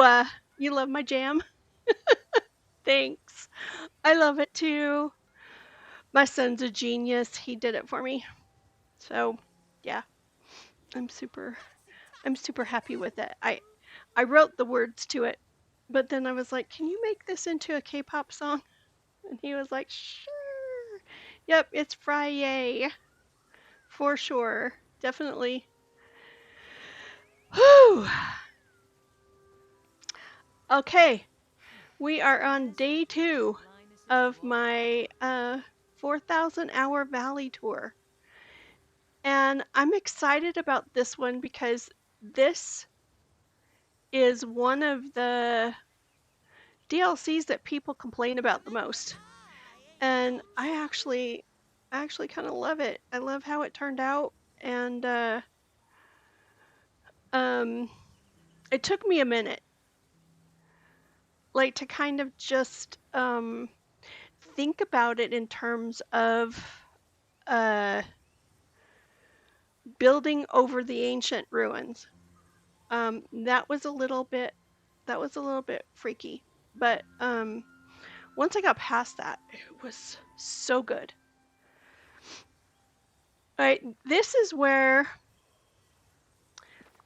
Oh, you love my jam? Thanks. I love it too. My son's a genius. He did it for me. So, yeah, I'm super I'm super happy with it. I wrote the words to it, but then I was like, "Can you make this into a K-pop song?" And he was like, "Sure." Yep, it's Friday for sure. Definitely. Whew. Okay, we are on day 2 of my 4,000 hour valley tour. And I'm excited about this one because this is one of the DLCs that people complain about the most. And I actually kind of love it. I love how it turned out, and um it took me a minute, like, to kind of just think about it in terms of uh building over the ancient ruins. That was a little bit freaky, but once I got past that, it was so good. All right, this is where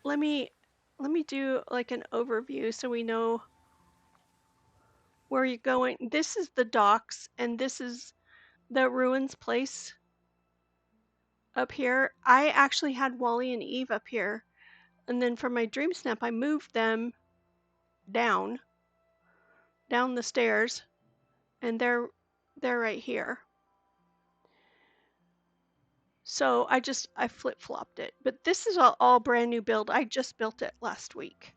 let me let me do like an overview so we know where you're going. This is the docks, and this is the ruins place up here. I actually had Wally and Eve up here, and then for my dream snap, I moved them down, down the stairs, and they're right here. So I flip-flopped it. But this is all brand new build. I just built it last week.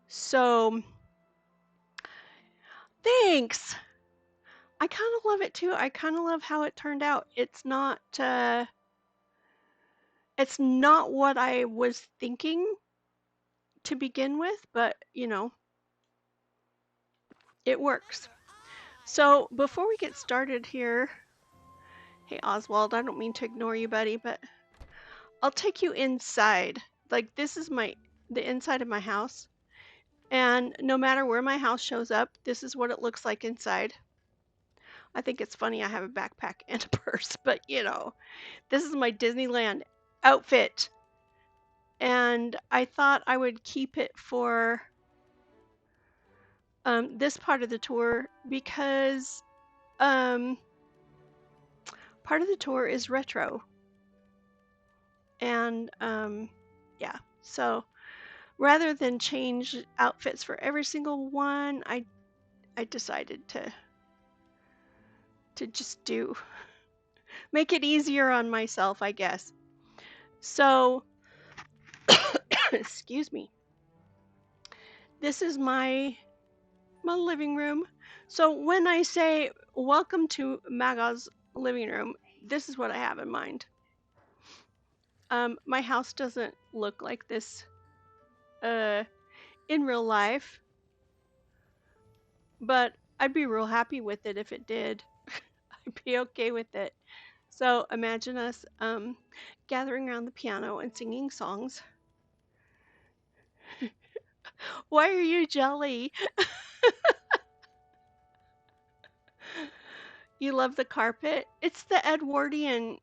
So thanks. I kind of love it too. I kind of love how it turned out. It's not what I was thinking to begin with, but it works. So before we get started here, hey Oswald, I don't mean to ignore you, buddy, but I'll take you inside. Like, this is the inside of my house, and no matter where my house shows up, this is what it looks like inside. I think it's funny I have a backpack and a purse, but this is my Disneyland outfit, and I thought I would keep it for this part of the tour because um, part of the tour is retro, and yeah, so rather than change outfits for every single one, I decided to just make it easier on myself, I guess. So, excuse me. This is my living room. So when I say welcome to Maga's living room, this is what I have in mind. My house doesn't look like this uh, in real life, but I'd be real happy with it if it did. I'd be okay with it. So imagine us gathering around the piano and singing songs. Why are you jelly? You love the carpet? It's the Edwardian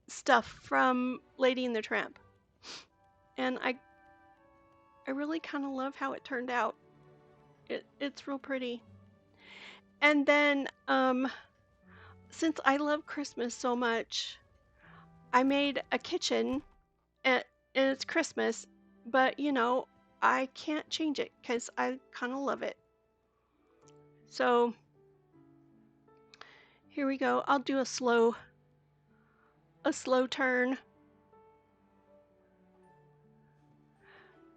stuff from Lady and the Tramp. And I really kind of love how it turned out. It's real pretty. And then since I love Christmas so much, I made a kitchen and it's Christmas, but I can't change it because I kind of love it. So here we go. I'll do a slow turn.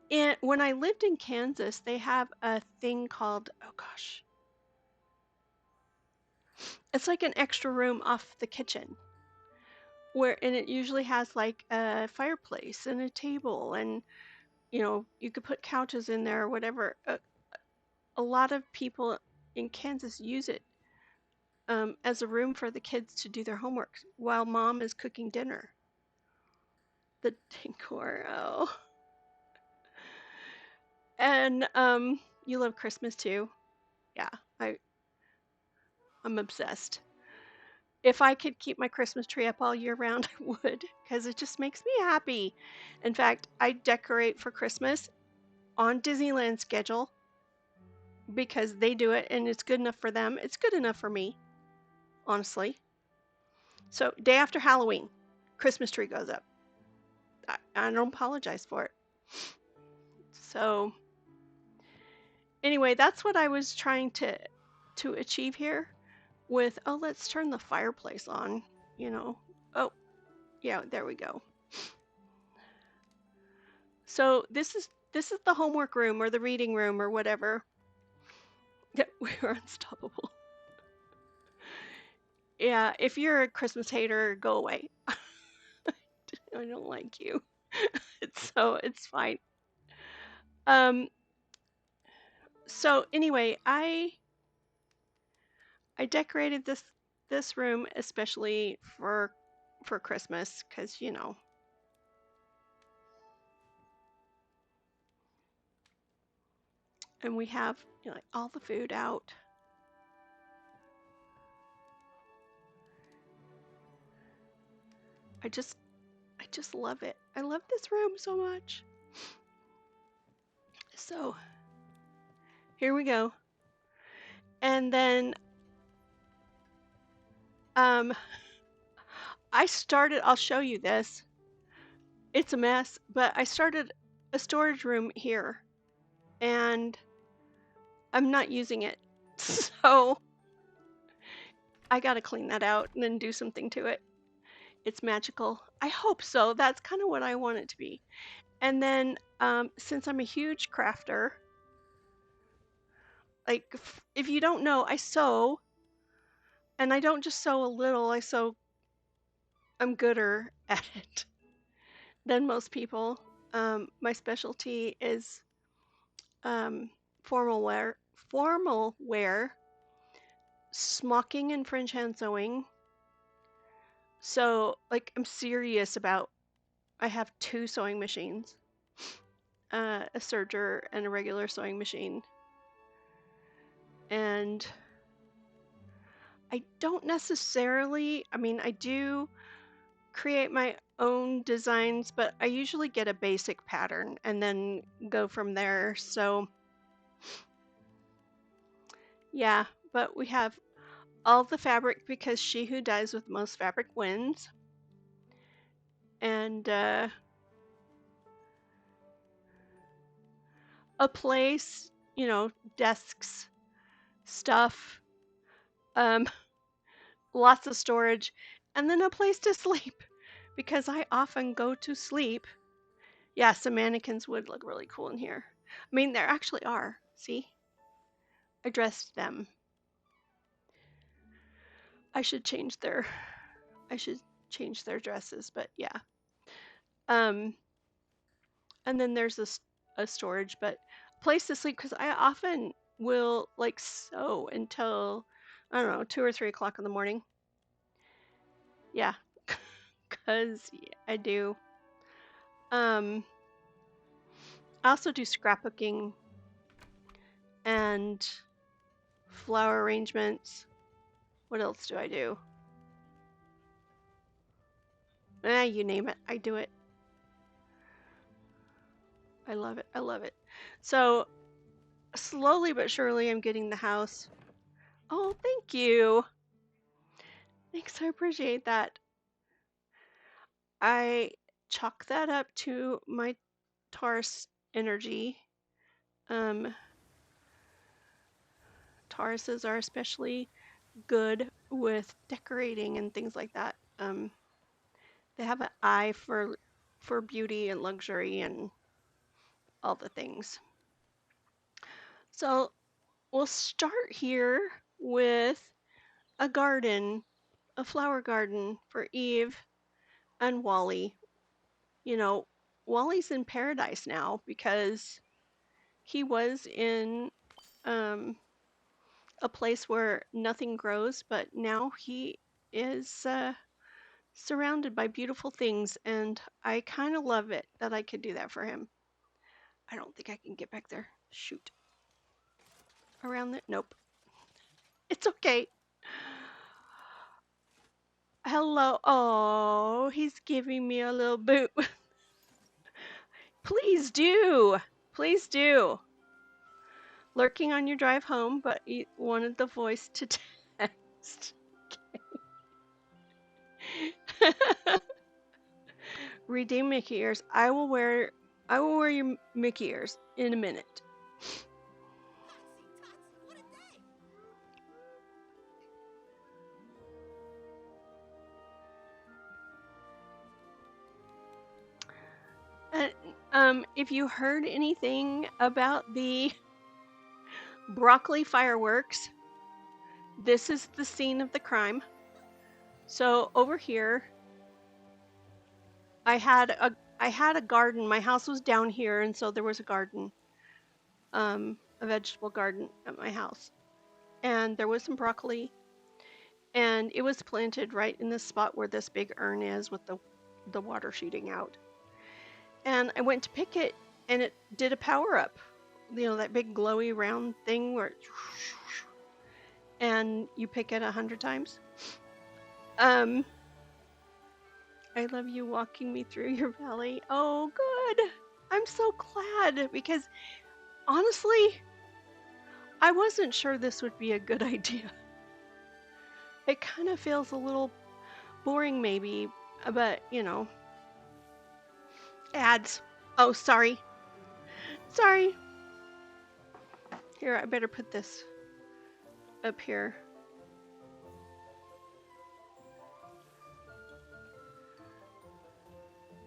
And when I lived in Kansas, they have a thing called, oh gosh, it's like an extra room off the kitchen and it usually has like a fireplace and a table, and you could put couches in there or whatever. A lot of people in Kansas use it as a room for the kids to do their homework while mom is cooking dinner. The decor, oh. And you love Christmas too. Yeah, I I'm obsessed. If I could keep my Christmas tree up all year round, I would, because it just makes me happy. In fact, I decorate for Christmas on Disneyland schedule because they do it and it's good enough for them. It's good enough for me, honestly. So, day after Halloween, Christmas tree goes up. I don't apologize for it. So, anyway, that's what I was trying to achieve here with, oh, let's turn the fireplace on, you know. Oh, yeah, there we go. So, this is the homework room or the reading room or whatever. Yeah, we are unstoppable. Yeah, if you're a Christmas hater, go away. I don't like you. It's fine. Um, so anyway, I decorated this room especially for Christmas because and we have like all the food out. I just I just love it. I love this room so much. So here we go. And then um I'll show you this. It's a mess, but I started a storage room here and I'm not using it. So I gotta clean that out and then do something to it. It's magical. I hope so. That's kind of what I want it to be. And then since I'm a huge crafter, like if you don't know, I sew, and I don't just sew a little, I'm gooder at it than most people. My specialty is um, formal wear, formal wear, smocking and French hand sewing. So, like, I'm serious about. I have two sewing machines, a serger and a regular sewing machine, and I don't necessarily. I mean, I do create my own designs, but I usually get a basic pattern and then go from there. So, yeah, but we have all the fabric because she who dies with most fabric wins. And a place, desks, stuff, um, lots of storage, and then a place to sleep because I often go to sleep. Yeah, some mannequins would look really cool in here. I mean, there actually are. See? I dressed them. I should change their I should change their dresses, but yeah. Um, and then there's a storage, but place to sleep because I often will like sew until I don't know 2 or 3 o'clock in the morning. Yeah, because I do. Um, I also do scrapbooking and flower arrangements. What else do I do? You name it, I do it. I love it. I love it. So slowly but surely, I'm getting the house. Oh, thank you. Thanks, I appreciate that. I chalk that up to my Taurus energy. Um, Tauruses are especially good with decorating and things like that. They have an eye for beauty and luxury and all the things. So we'll start here with a garden, a flower garden for Eve and Wally. You know, Wally's in paradise now because he was in um, a place where nothing grows, but now he is surrounded by beautiful things, and I kind of love it that I could do that for him. I don't think I can get back there. Shoot. Around there? Nope. It's okay. Hello. Oh, he's giving me a little boot. Please do. Please do. Lurking on your drive home, but you wanted the voice to text. Redeem Mickey ears. I will wear your Mickey ears in a minute. If you heard anything about the broccoli fireworks, this is the scene of the crime. So over here, I had a garden. My house was down here, and so there was a garden, a vegetable garden at my house, and there was some broccoli, and it was planted right in the spot where this big urn is with the water shooting out. And I went to pick it, and it did a power up. You know, that big glowy round thing where and you pick it 100 times. I love you walking me through your valley. Oh, good. I'm so glad because honestly, I wasn't sure this would be a good idea. It kind of feels a little boring, maybe, but you know, ads. Oh, sorry. Sorry. Here, I better put this up here.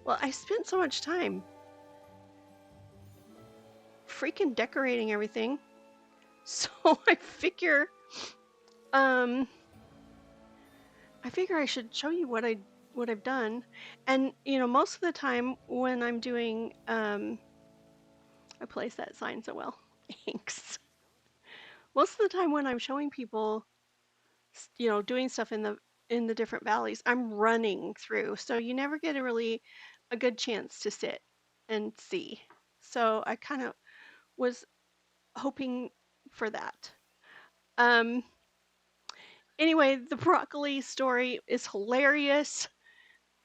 Well, I spent so much time freaking decorating everything. So I figure I should show you what I've done. And you know, most of the time when I'm doing I placed that sign so well. Thanks. Most of the time when I'm showing people you know, doing stuff in the different valleys, I'm running through. So you never get a good chance to sit and see. So I kind of was hoping for that. Um, anyway, the broccoli story is hilarious.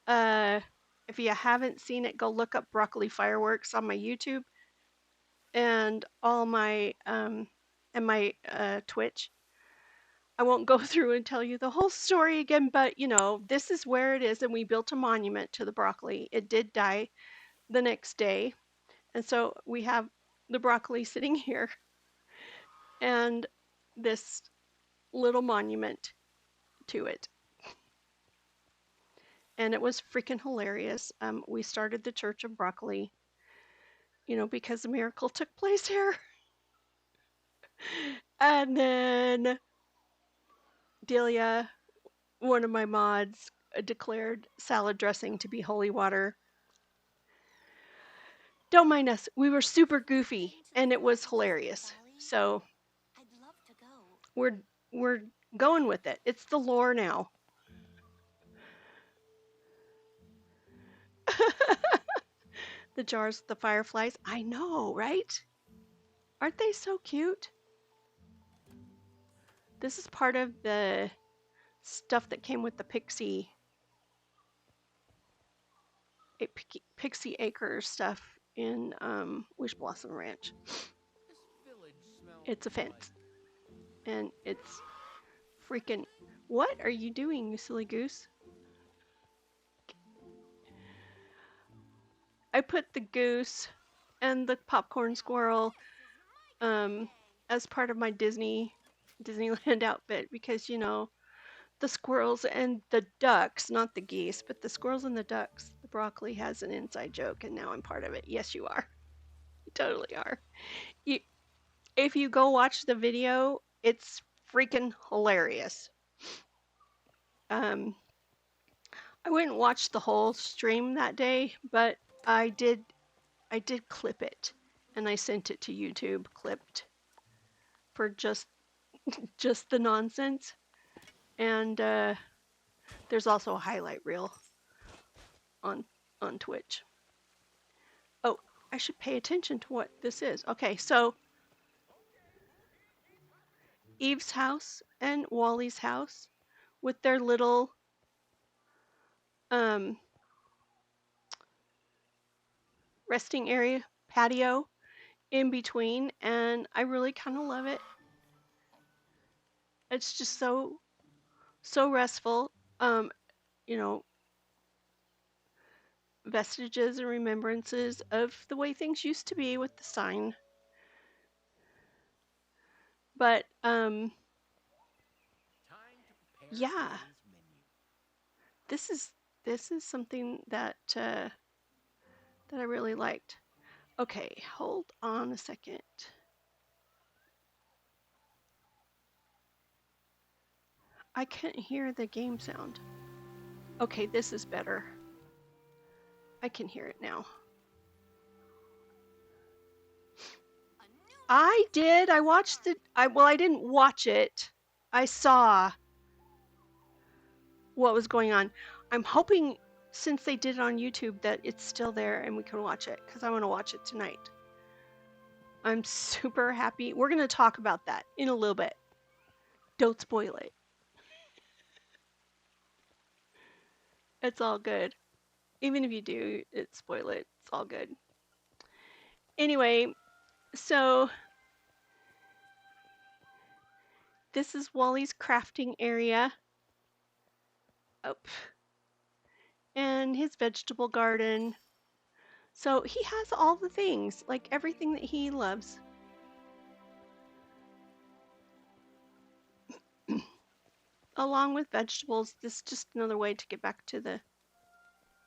Uh, if you haven't seen it, go look up broccoli fireworks on my YouTube and all my and my Twitch. I won't go through and tell you the whole story again, but you know, this is where it is, and we built a monument to the broccoli. It did die the next day, and so we have the broccoli sitting here and this little monument to it. And it was freaking hilarious. We started the Church of Broccoli, you know, because a miracle took place here. And then Delia, one of my mods, declared salad dressing to be holy water. Don't mind us. We were super goofy and it was hilarious. So we're we're going with it. It's the lore now. The jars with the fireflies. I know, right? Aren't they so cute? This is part of the stuff that came with the Pixie Acres stuff in Wish Blossom Ranch. It's a fence. And it's freaking... What are you doing, you silly goose? I put the goose and the popcorn squirrel as part of my Disneyland outfit because, you know, the squirrels and the ducks, not the geese, but the squirrels and the ducks. The broccoli has an inside joke, and now I'm part of it. Yes, you are. You totally are. You, if you go watch the video, it's freaking hilarious. I wouldn't watch the whole stream that day, but I did clip it, and I sent it to YouTube clipped for just the nonsense. And there's also a highlight reel on Twitch. Oh, I should pay attention to what this is. Okay, so Eve's house and Wally's house with their little um, resting area patio in between, and I really kind of love it. It's just so restful. Um, you know, vestiges and remembrances of the way things used to be with the sign. But yeah, this is this is something that I really liked. Okay, hold on a second. I can't hear the game sound. Okay, this is better. I can hear it now. I did. I watched it. I didn't watch it. I saw what was going on. I'm hoping since they did it on YouTube that it's still there and we can watch it because I want to watch it tonight. I'm super happy. We're going to talk about that in a little bit. Don't spoil it. It's all good. Even if you do spoil it, it's all good. Anyway, so this is Wally's crafting area. Oh, and his vegetable garden. So he has all the things, like everything that he loves. Along with vegetables, this is just another way to get back to the,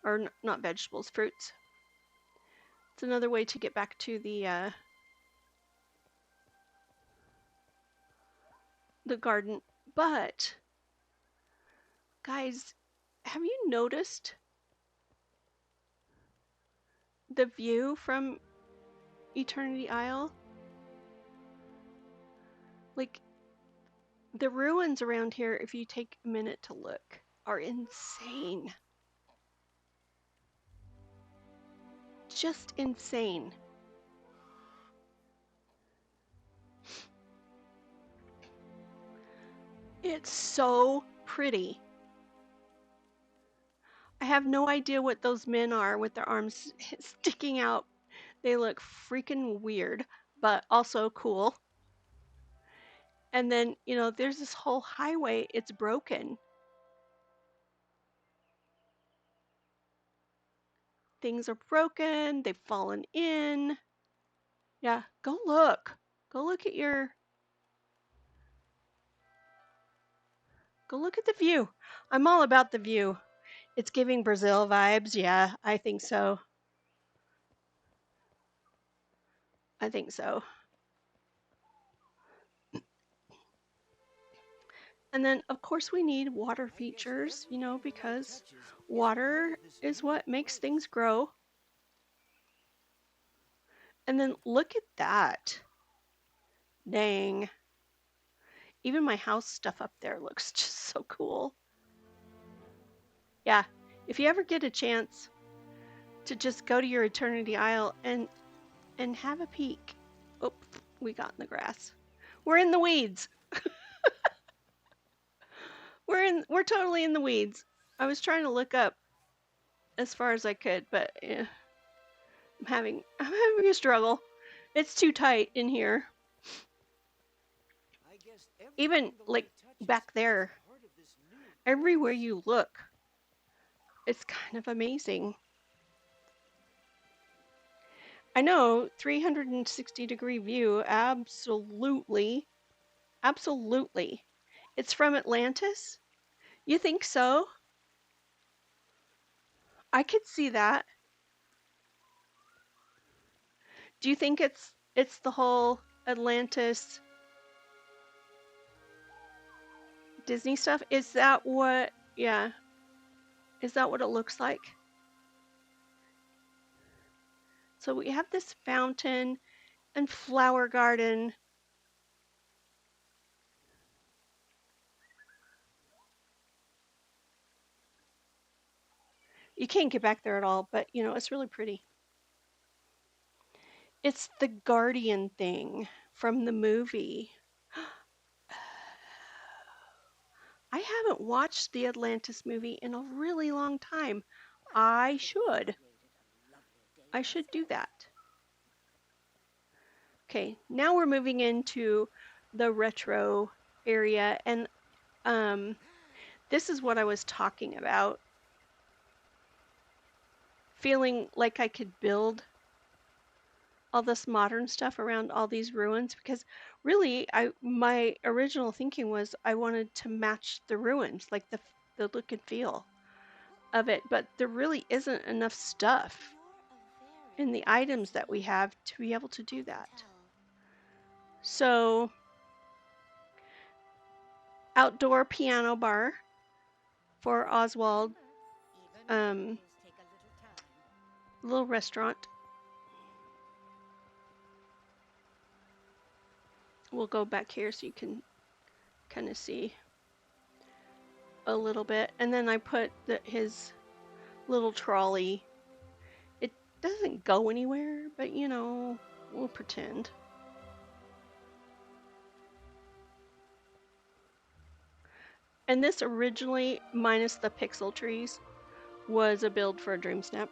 or not vegetables, fruits. It's another way to get back to the garden. But guys, have you noticed the view from Eternity Isle? Like the ruins around here, if you take a minute to look, are insane. Just insane. It's so pretty. I have no idea what those men are with their arms sticking out. They look freaking weird, but also cool. And then, there's this whole highway. It's broken. Things are broken. They've fallen in. Yeah, go look. Go look at your. Go look at the view. I'm all about the view. It's giving Brazil vibes. Yeah, I think so. I think so. And then, of course, we need water features, because water is what makes things grow. And then look at that. Dang. Even my house stuff up there looks just so cool. Yeah, if you ever get a chance to just go to your Eternity Isle and have a peek. Oh, we got in the grass. We're in the weeds. We're totally in the weeds. I was trying to look up as far as I could, but I'm having a struggle. It's too tight in here. Even like back there, everywhere you look, it's kind of amazing. I know, 360-degree view, absolutely. Absolutely. It's from Atlantis? You think so? I could see that. Do you think it's the whole Atlantis Disney stuff? Is that what, yeah. Is that what it looks like? So we have this fountain and flower garden. You can't get back there at all, but it's really pretty. It's the Guardian thing from the movie. I haven't watched the Atlantis movie in a really long time. I should. I should do that. Okay, now we're moving into the retro area, and this is what I was talking about. Feeling like I could build all this modern stuff around all these ruins, because really my original thinking was I wanted to match the ruins, like the look and feel of it, but there really isn't enough stuff in the items that we have to be able to do that. So outdoor piano bar for Oswald, little restaurant. We'll go back here so you can kind of see a little bit. And then I put his little trolley. It doesn't go anywhere, but you know, we'll pretend. And this originally, minus the pixel trees, was a build for a Dream Snap.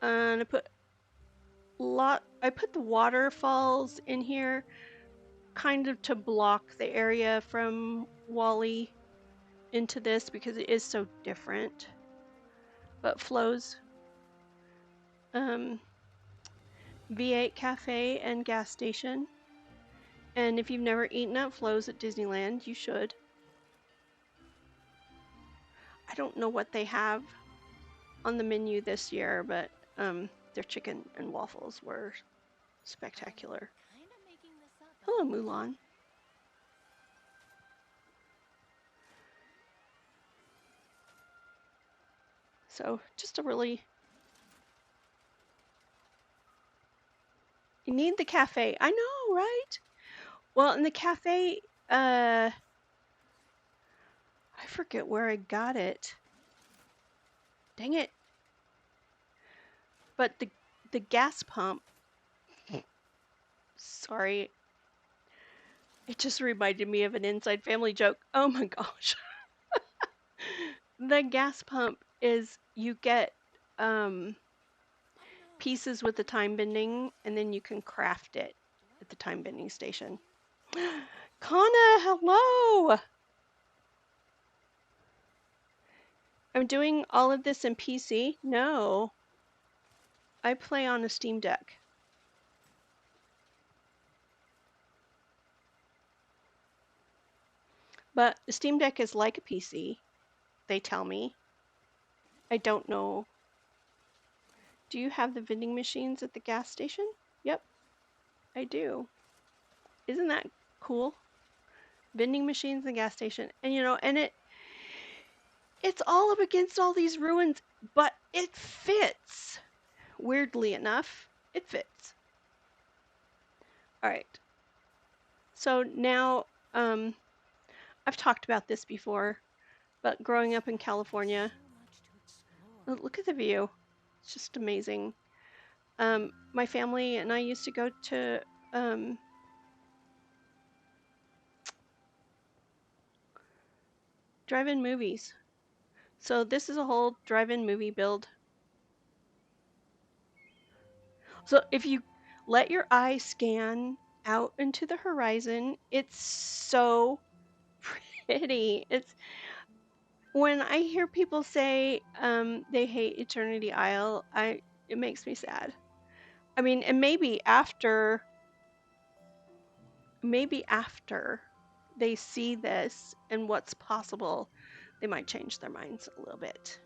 And I put the waterfalls in here kind of to block the area from Wally into this because it is so different. But Flo's V8 cafe and gas station. And if you've never eaten at Flo's at Disneyland, you should. I don't know what they have on the menu this year, but their chicken and waffles were spectacular. Hello, Mulan. So just a really... You need the cafe. I know, right? Well, in the cafe, I forget where I got it. Dang it. But the gas pump, sorry, it just reminded me of an Inside Family joke. Oh my gosh. The gas pump is you get pieces with the time bending, and then you can craft it at the time bending station. Kana, hello! I'm doing all of this in PC? No. I play on a Steam Deck. But the Steam Deck is like a PC, they tell me. I don't know. Do you have the vending machines at the gas station? Yep, I do. Isn't that cool? Vending machines in the gas station. And you know, and it's all up against all these ruins, but it fits. Weirdly enough, it fits. All right. So now, I've talked about this before, but growing up in California, look at the view. It's just amazing. My family and I used to go to drive-in movies. So this is a whole drive-in movie build. So if you let your eye scan out into the horizon, it's so pretty. It's when I hear people say they hate Eternity Isle, it makes me sad. I mean, and maybe after they see this and what's possible, they might change their minds a little bit.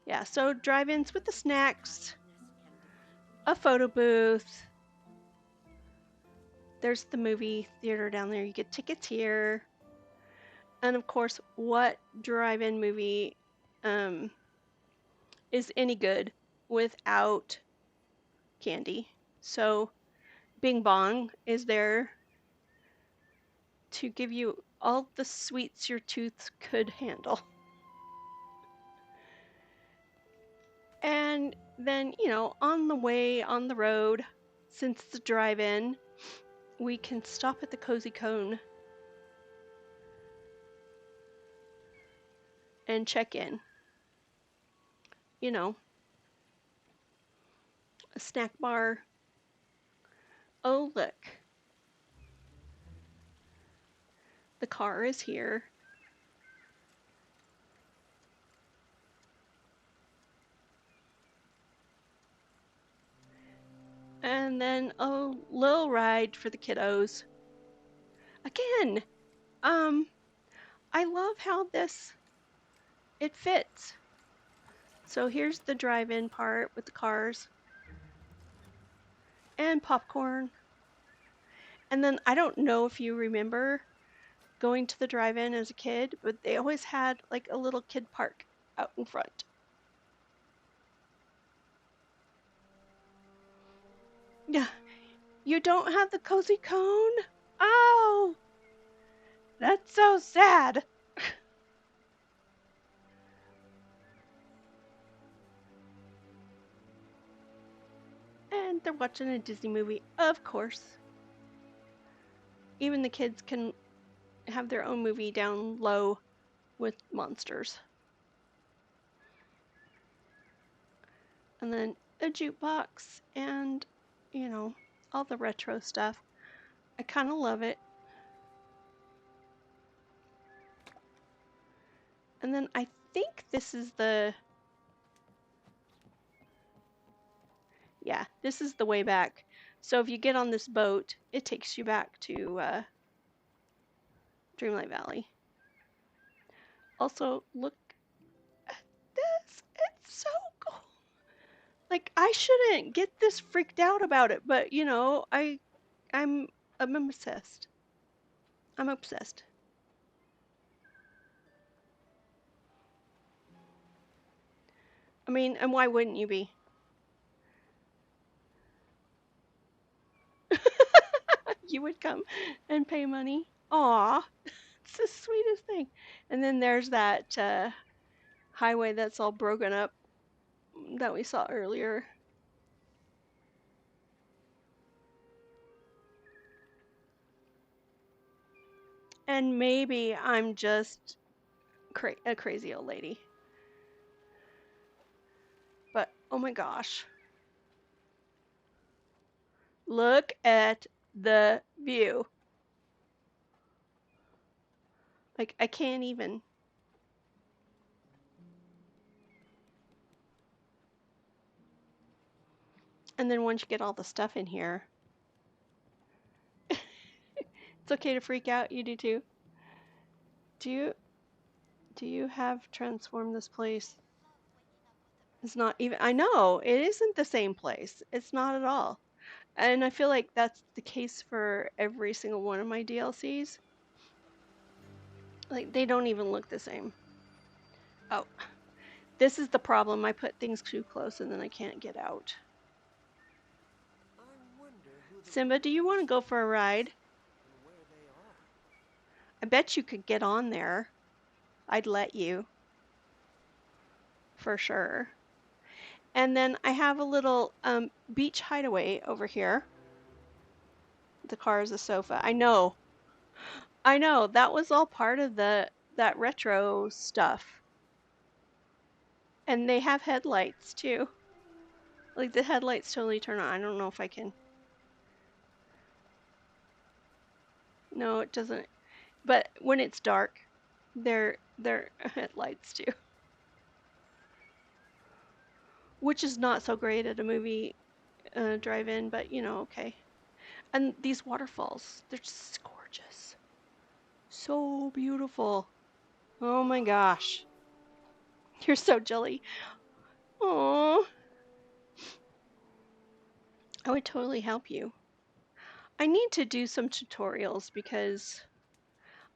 Yeah, so drive-ins with the snacks, a photo booth. There's the movie theater down there. You get tickets here. And of course, what drive-in movie is any good without candy? So Bing Bong is there to give you all the sweets your tooth could handle. And then, on the way, on the road, since it's a drive-in, we can stop at the Cozy Cone and check in. A snack bar. Oh, look. The car is here. And then a little ride for the kiddos. Again, I love how it fits. So here's the drive-in part with the cars and popcorn. And then I don't know if you remember going to the drive-in as a kid, but they always had like a little kid park out in front. Yeah, you don't have the Cozy Cone? Oh, that's so sad. And they're watching a Disney movie, of course. Even the kids can have their own movie down low with monsters. And then a jukebox and, all the retro stuff. I kind of love it. And then I think this is this is the way back. So if you get on this boat, it takes you back to Dreamlight Valley. Also, look at this. It's so cool. Like, I shouldn't get this freaked out about it, but I'm obsessed. I'm obsessed. I mean, and why wouldn't you be? You would come and pay money. Aw, it's the sweetest thing. And then there's that highway that's all broken up that we saw earlier. And maybe I'm just a crazy old lady. But oh my gosh. Look at the view. Like, I can't even. And then once you get all the stuff in here, it's okay to freak out. You do too. Do you have transformed this place? It's not even. I know it isn't the same place. It's not at all. And I feel like that's the case for every single one of my DLCs. Like, they don't even look the same. Oh, this is the problem. I put things too close and then I can't get out. Simba, do you want to go for a ride? I bet you could get on there. I'd let you. For sure. And then I have a little beach hideaway over here. The car is a sofa. I know. That was all part of that retro stuff. And they have headlights too. Like, the headlights totally turn on. I don't know if I can. No, it doesn't. But when it's dark, they're headlights too. Which is not so great at a movie drive-in, but okay. And these waterfalls, they're just gorgeous. So beautiful. Oh my gosh. You're so jelly. Aww. I would totally help you. I need to do some tutorials because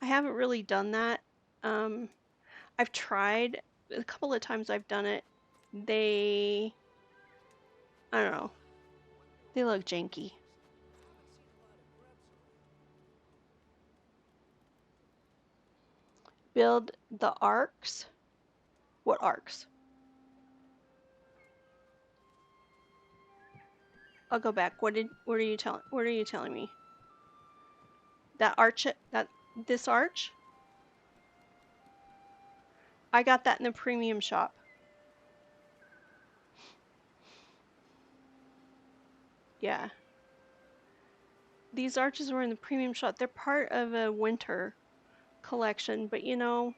I haven't really done that. I've tried a couple of times I've done it. I don't know. They look janky. build the arcs. What arcs? I'll go back. What are you telling me? That arch, this arch? I got that in the premium shop. Yeah. These arches were in the premium shop. They're part of a winter collection, but you know,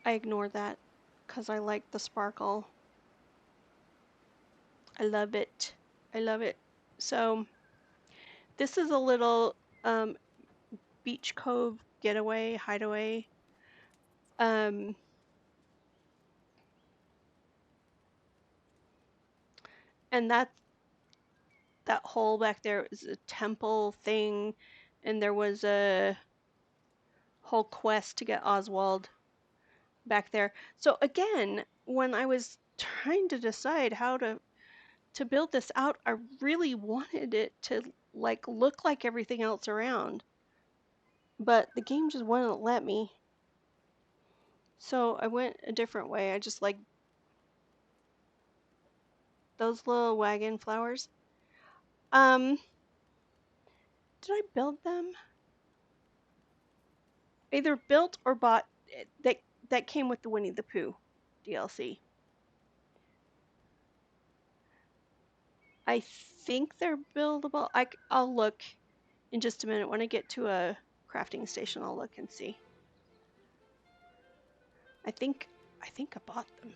I ignore that because I like the sparkle. I love it. I love it. So this is a little beach cove getaway, hideaway. Um, and that hole back there is a temple thing, and there was a whole quest to get Oswald back there. So again, when I was trying to decide how to build this out, I really wanted it to like look like everything else around, but the game just wouldn't let me. So I went a different way. I just like those little wagon flowers. Did I build them? Either built or bought. That came with the Winnie the Pooh DLC. I think they're buildable. I'll look in just a minute. When I get to a crafting station, I'll look and see. I think I bought them.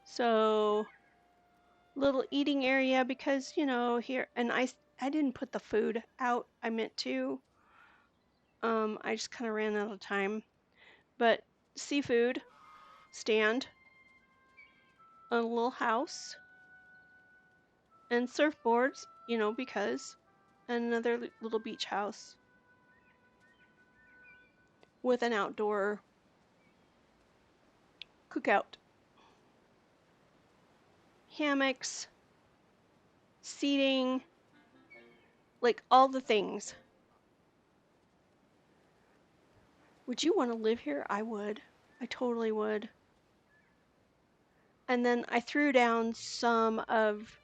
So little eating area because you know here, and I didn't put the food out. I meant to. I just kind of ran out of time. But seafood stand, a little house, and surfboards. You know because and another little beach house with an outdoor cookout, hammocks, seating, like all the things. Would you want to live here? I would. I totally would. And then I threw down some of,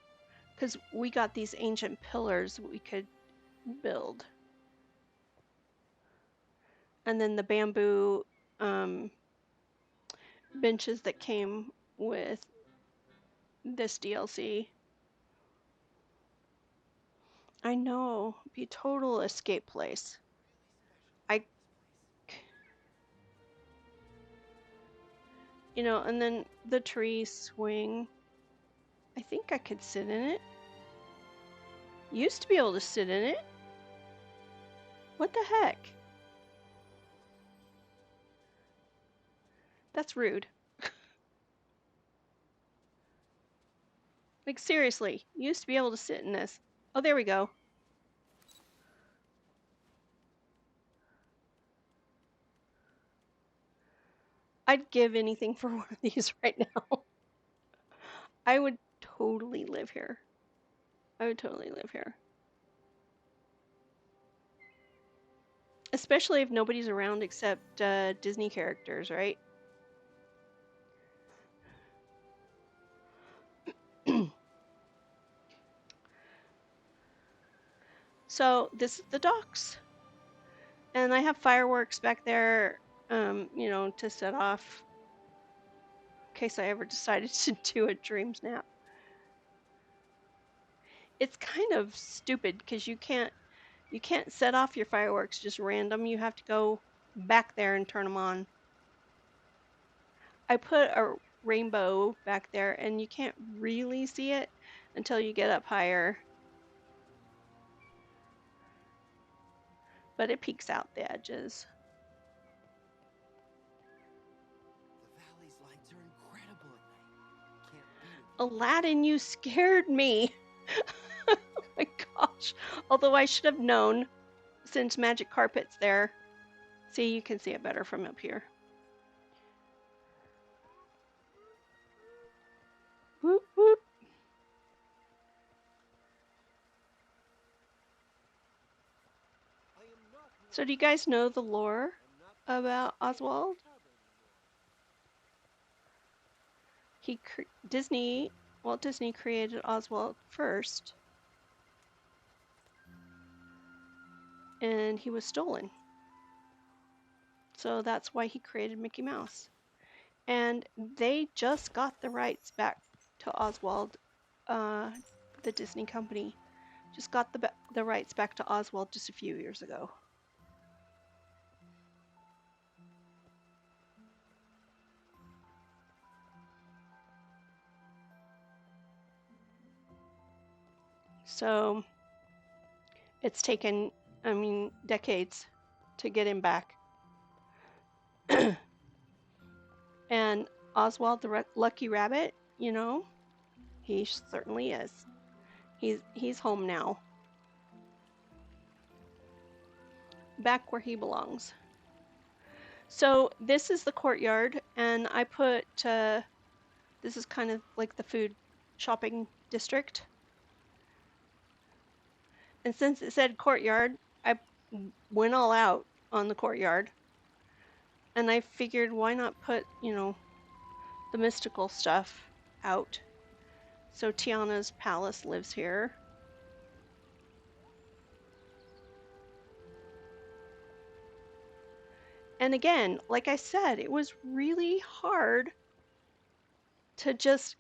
because we got these ancient pillars we could build. And then the bamboo benches that came with this DLC. I know, be a total escape place. I, you know, and then the tree swing. I think I could sit in it. Used to be able to sit in it. What the heck? That's rude. Like seriously, used to be able to sit in this. Oh, there we go. I'd give anything for one of these right now. I would totally live here. I would totally live here. Especially if nobody's around except Disney characters, right? So this is the docks. And I have fireworks back there, you know, to set off in case I ever decided to do a dream snap. It's kind of stupid because you can't set off your fireworks just random. You have to go back there and turn them on. I put a rainbow back there and you can't really see it until you get up higher. But it peeks out the edges. The valley's lights are incredible at night. Can't beat it. Aladdin, you scared me. Oh my gosh. Although I should have known since Magic Carpet's there. See, you can see it better from up here. Whoop, whoop. So do you guys know the lore about Oswald? Walt Disney created Oswald first, and he was stolen. So that's why he created Mickey Mouse. And they just got the rights back to Oswald. Uh, the Disney company just got the rights back to Oswald just a few years ago. So it's taken, I mean, decades to get him back. And Oswald the Lucky Rabbit, you know, he certainly is. He's home now, back where he belongs. So this is the courtyard, and I put this is kind of like the food shopping district. And since it said courtyard, I went all out on the courtyard. And I figured why not put, you know, the mystical stuff out. So Tiana's palace lives here. And again, like I said, it was really hard to just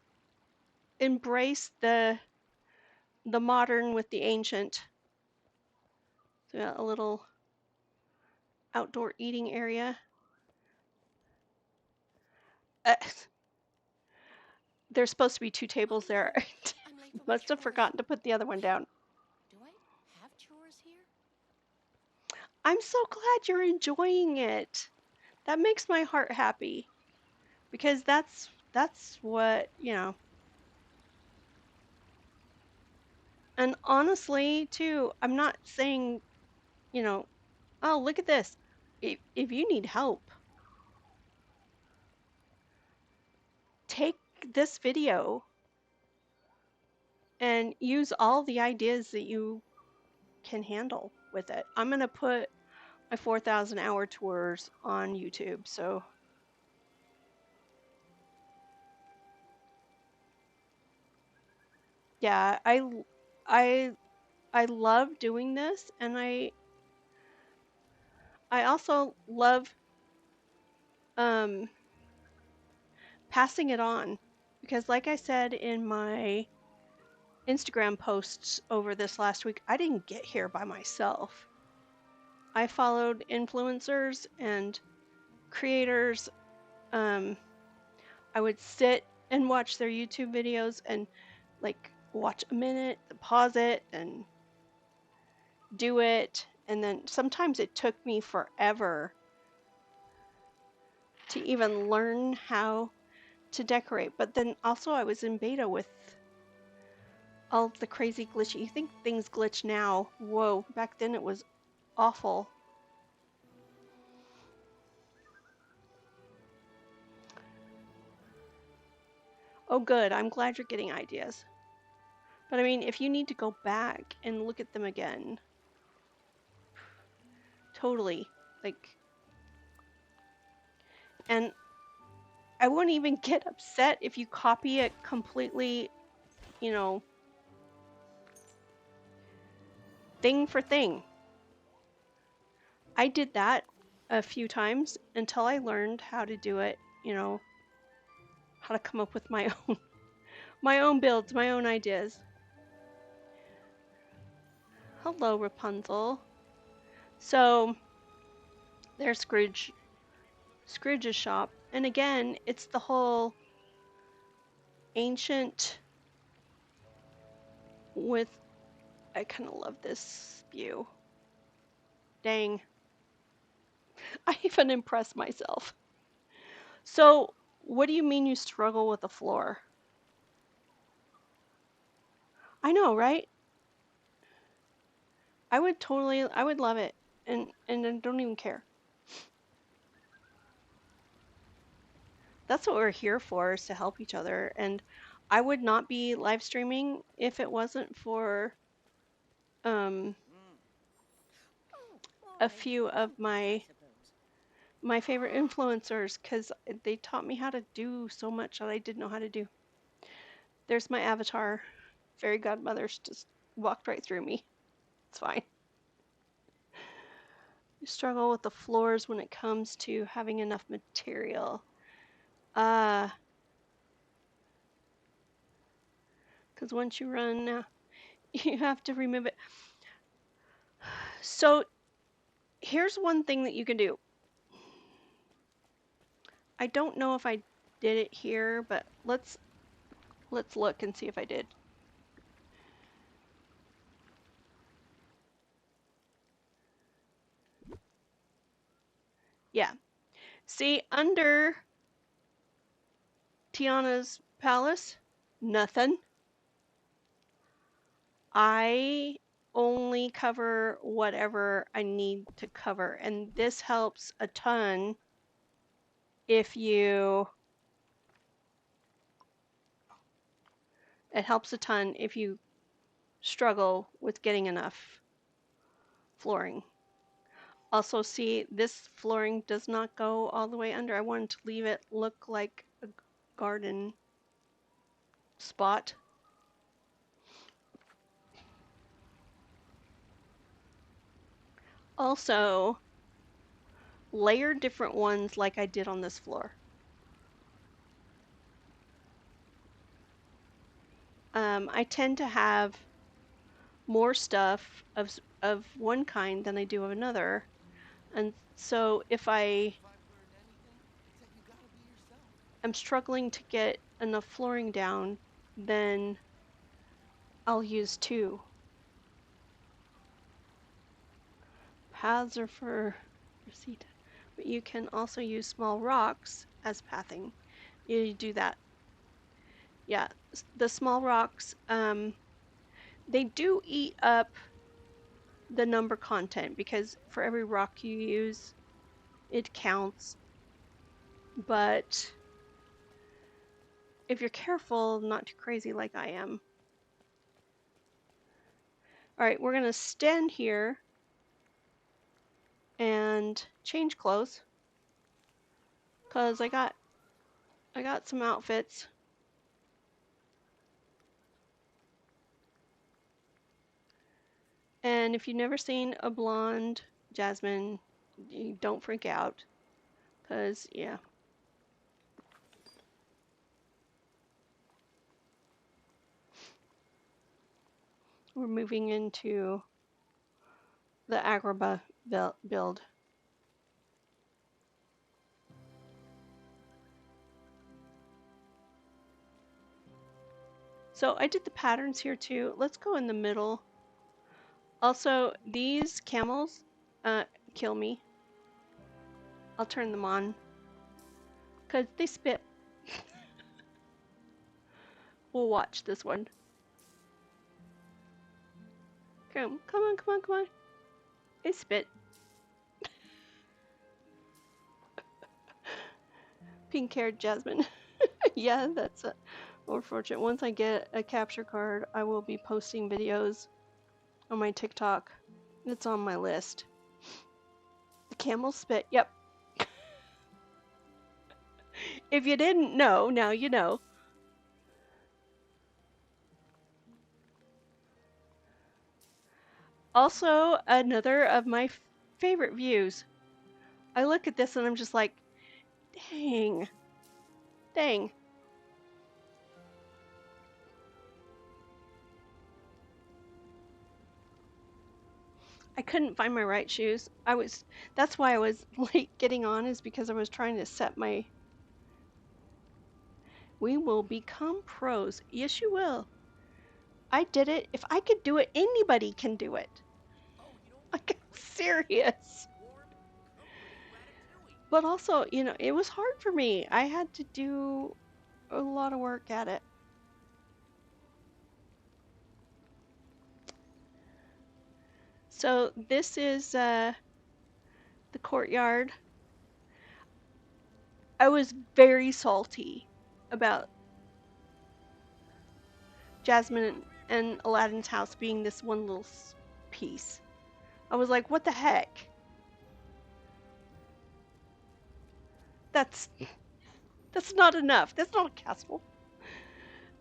embrace the modern with the ancient. So a little outdoor eating area. Uh, there's supposed to be 2 tables there. Must have forgotten to put the other one down. Do I have chores here? I'm so glad you're enjoying it. That makes my heart happy because that's what, you know. And honestly, too, I'm not saying, you know, oh, look at this. If you need help, take this video and use all the ideas that you can handle with it. I'm going to put my 4,000 hour tours on YouTube. So yeah, I I love doing this, and I also love um passing it on because like I said in my Instagram posts over this last week, I didn't get here by myself. I followed influencers and creators. Um, I would sit and watch their YouTube videos and like watch a minute, pause it, and do it. And then sometimes it took me forever to even learn how to decorate. But then also, I was in beta with all of the crazy glitchy. You think things glitch now? Whoa, back then it was awful. Oh, good. I'm glad you're getting ideas. But I mean, if you need to go back and look at them again, totally. Like, and I wouldn't even get upset if you copy it completely, you know, thing for thing. I did that a few times until I learned how to do it, you know, how to come up with my own builds, my own ideas. Hello, Rapunzel. So there's Scrooge's shop. And again, it's the whole ancient with, I kind of love this view. Dang. I even impress myself. So, what do you mean you struggle with the floor? I know, right? I would love it. And I don't even care. That's what we're here for, is to help each other. And I would not be live streaming if it wasn't for um a few of my favorite influencers because they taught me how to do so much that I didn't know how to do. There's my avatar. Fairy godmother's just walked right through me. It's fine. You struggle with the floors when it comes to having enough material. Because once you run, you have to remove it. So here's one thing that you can do. I don't know if I did it here, but let's look and see if I did. Yeah. See, under Tiana's palace, nothing. I only cover whatever I need to cover, and this helps a ton if you it helps a ton if you struggle with getting enough flooring. Also, see, this flooring does not go all the way under. I wanted to leave it look like a garden spot. Also, layer different ones like I did on this floor. I tend to have more stuff of one kind than I do of another. And so if I If I've learned anything, it's that you gotta be yourself. am struggling to get enough flooring down, then I'll use two. Paths are for receipt, but you can also use small rocks as pathing. You do that. Yeah, the small rocks, they do eat up the number content because for every rock you use, it counts. But if you're careful, not too crazy like I am. All right, we're gonna stand here and change clothes because I got some outfits. And if you've never seen a blonde Jasmine, you don't freak out because yeah. We're moving into the Agrabah build. So I did the patterns here too. Let's go in the middle. Also, these camels kill me. I'll turn them on because they spit. We'll watch this one. Come on, come on, come on. They spit. Pink-haired Jasmine. Yeah, that's unfortunate. Once I get a capture card, I will be posting videos on my TikTok. It's on my list. The camel spit. Yep. If you didn't know, now you know. Also, another of my favorite views. I look at this and I'm just like, dang. Dang. I couldn't find my right shoes. That's why I was late getting on, is because I was trying to set my. We will become pros. Yes, you will. I did it. If I could do it, anybody can do it. Oh, you know what? Like, I'm serious. Warm, comforting ratatouille. But also, it was hard for me. I had to do a lot of work at it. So this is the courtyard. I was very salty about Jasmine and Aladdin's house being this one little piece. I was like, what the heck? that's not enough. That's not a castle.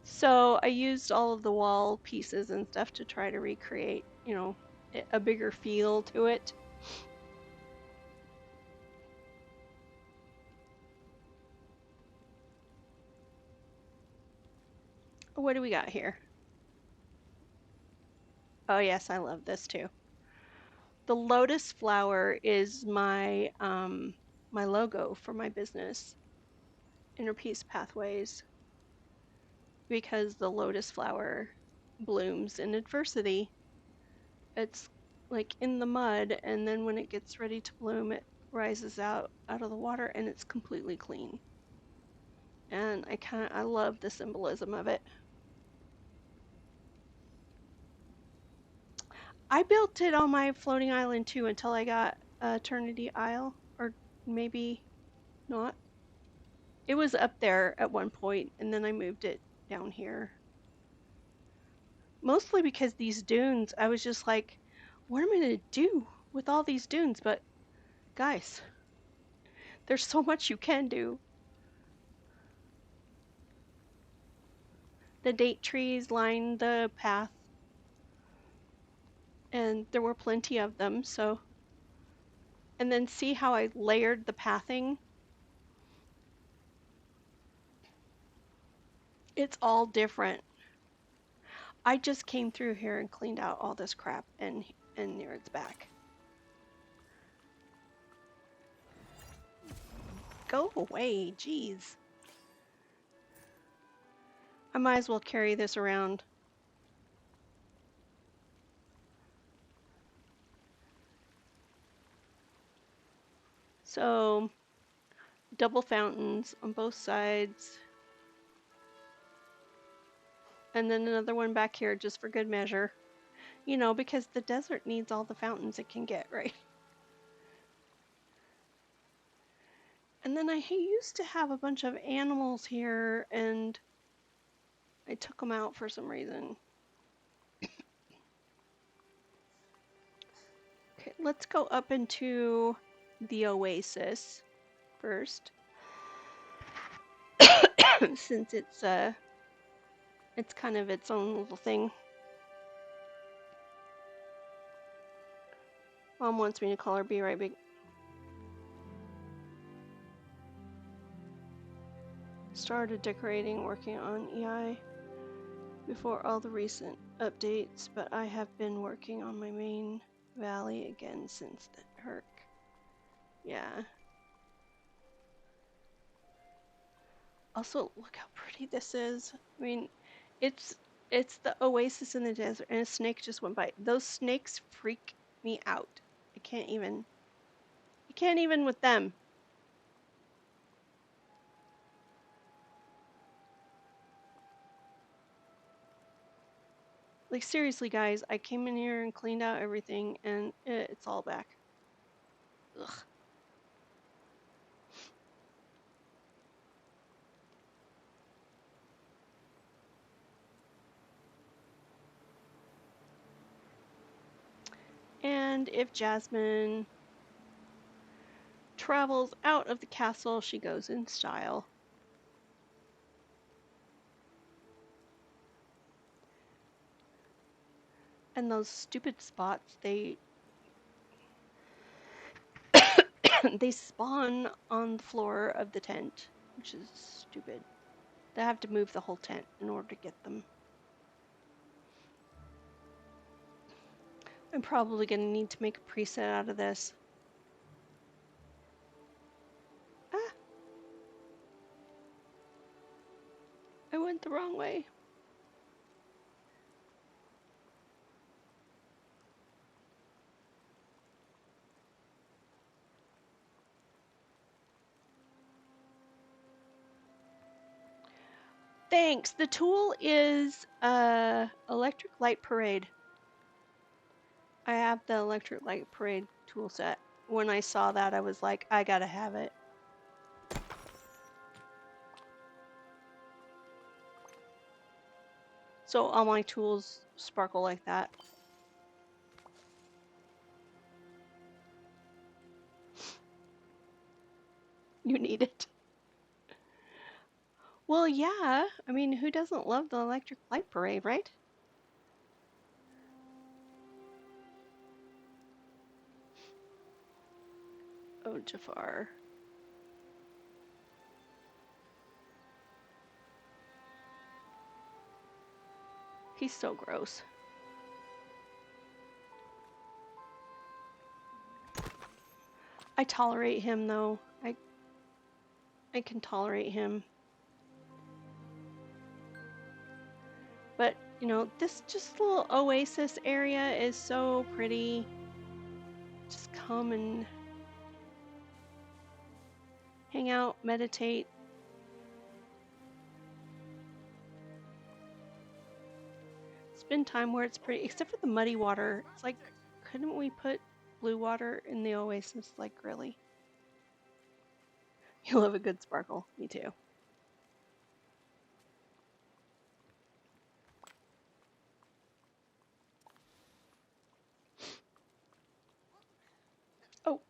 So I used all of the wall pieces and stuff to try to recreate, you know, a bigger feel to it. What do we got here? Oh yes, I love this too. The lotus flower is my logo for my business, Inner Peace Pathways, because the lotus flower blooms in adversity. It's like in the mud, and then when it gets ready to bloom, it rises out of the water, and it's completely clean. And I love the symbolism of it. I built it on my floating island too until I got Eternity Isle, or maybe not. It was up there at one point, and then I moved it down here. Mostly because these dunes, I was just like, what am I going to do with all these dunes? But guys, there's so much you can do. The date trees line the path, and there were plenty of them, so. And then see how I layered the pathing? It's all different. I just came through here and cleaned out all this crap, and here it's back. Go away, jeez. I might as well carry this around. So, double fountains on both sides. And then another one back here just for good measure. You know, because the desert needs all the fountains it can get, right? And then I used to have a bunch of animals here, and I took them out for some reason. Okay, let's go up into the oasis first. Since it's kind of its own little thing. Mom wants me to call her Be Right Big. Started decorating, working on EI before all the recent updates, but I have been working on my main valley again since the Herc. Yeah. Also, look how pretty this is. I mean, it's the oasis in the desert, and a snake just went by. Those snakes freak me out. I can't even with them. Like seriously, guys, I came in here and cleaned out everything, and it's all back. Ugh. And if Jasmine travels out of the castle, she goes in style. And those stupid spots, they they spawn on the floor of the tent, which is stupid. They have to move the whole tent in order to get them. I'm probably going to need to make a preset out of this. Ah! I went the wrong way. Thanks. The tool is Electric Light Parade. I have the Electric Light Parade tool set. When I saw that, I was like, I gotta have it. So all my tools sparkle like that. You need it. Well, yeah. I mean, who doesn't love the electric light parade, right? Oh, Jafar. He's so gross. I tolerate him though. I can tolerate him. But, you know, this just little oasis area is so pretty. Just come and hang out, meditate. Spend time where it's pretty, except for the muddy water. It's like, couldn't we put blue water in the oasis? Like, really? You love a good sparkle. Me too. Oh,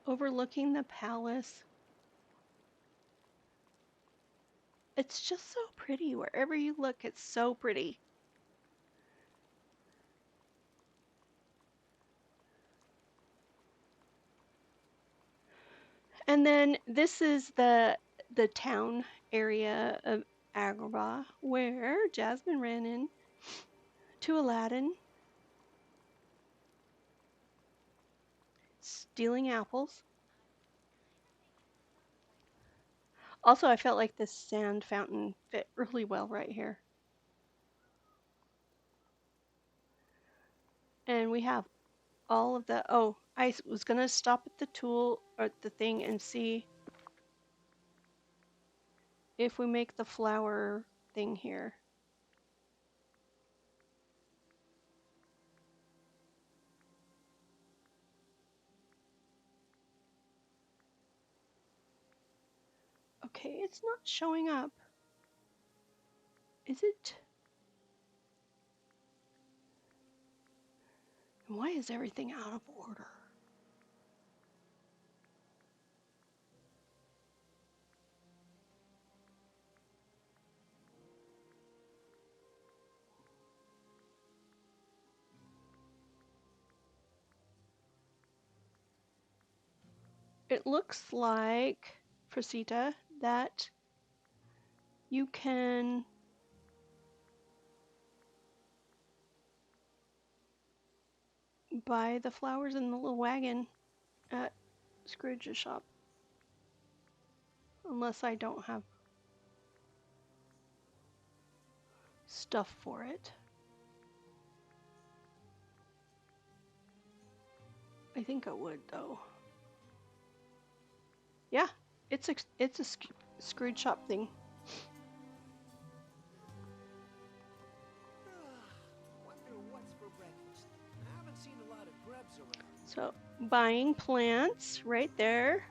overlooking the palace. It's just so pretty. Wherever you look, it's so pretty. And then this is the town area of Agrabah where Jasmine ran in to Aladdin, stealing apples. Also, I felt like this sand fountain fit really well right here. And we have all of the, oh, I was going to stop at the tool or the thing and see if we make the flower thing here. Okay, it's not showing up. Is it? Why is everything out of order? It looks like, Frosita, that you can buy the flowers in the little wagon at Scrooge's shop. Unless I don't have stuff for it. I think I would though. Yeah, it's a Scrooge shop thing. Wonder what's for breakfast. I haven't seen a lot of grubs around. So buying plants right there,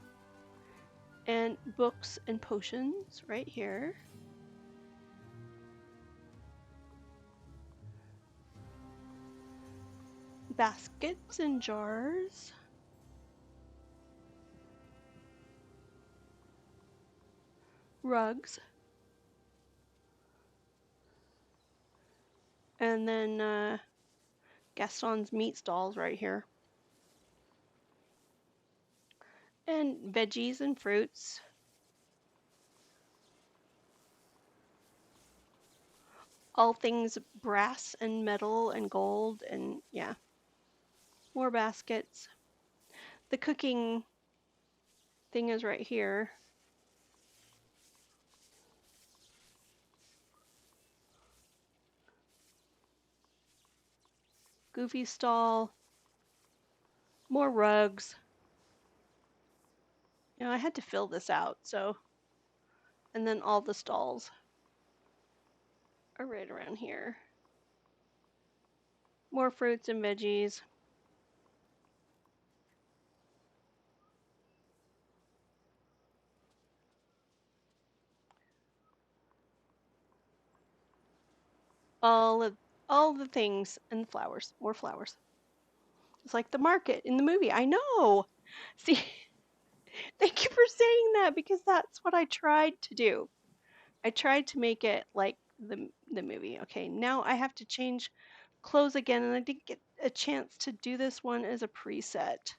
and books and potions right here. Baskets and jars. Rugs. And then Gaston's meat stalls right here. And veggies and fruits. All things brass and metal and gold and yeah. More baskets. The cooking thing is right here. Goofy stall. More rugs. You know, I had to fill this out, so. And then all the stalls are right around here. More fruits and veggies. All of all the things and flowers. More flowers. It's like the market in the movie. I know. See, thank you for saying that because that's what I tried to do. I tried to make it like the movie. Okay, now I have to change clothes again, and I didn't get a chance to do this one as a preset.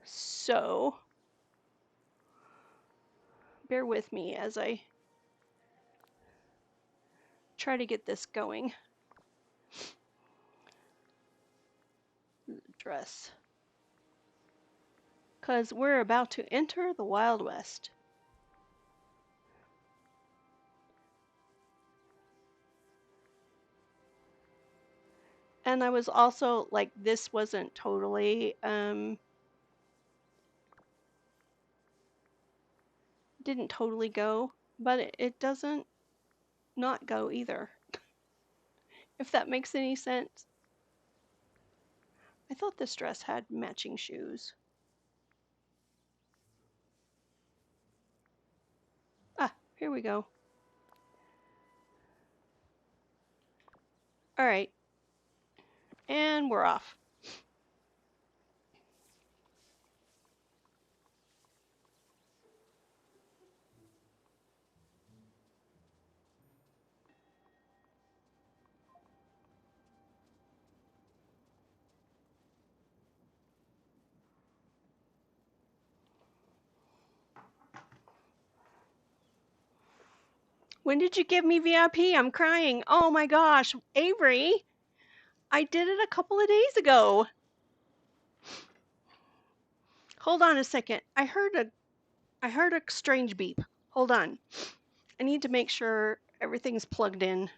So bear with me as I try to get this going. Dress. Because we're about to enter the Wild West. And I was also like, this wasn't totally, didn't totally go, but it doesn't not go either. If that makes any sense. I thought this dress had matching shoes. Ah, here we go. All right. And we're off. When did you give me VIP? I'm crying. Oh my gosh, Avery, I did it a couple of days ago. Hold on a second. I heard a strange beep. Hold on. I need to make sure everything's plugged in.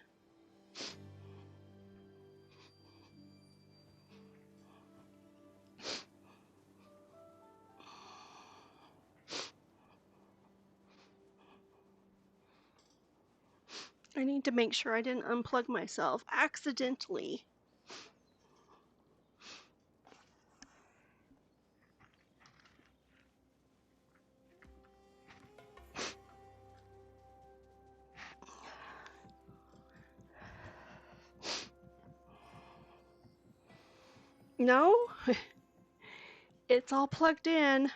I need to make sure I didn't unplug myself accidentally. No? It's all plugged in.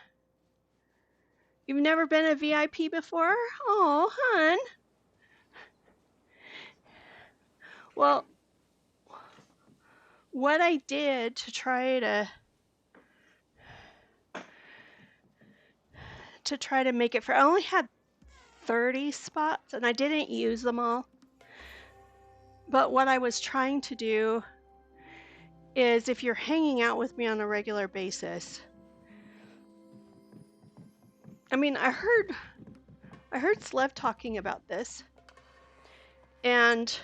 You've never been a VIP before? Oh, hun. Well, what I did to try to make it fair, I only had 30 spots and I didn't use them all. But what I was trying to do is if you're hanging out with me on a regular basis, I mean, I heard Slev talking about this, and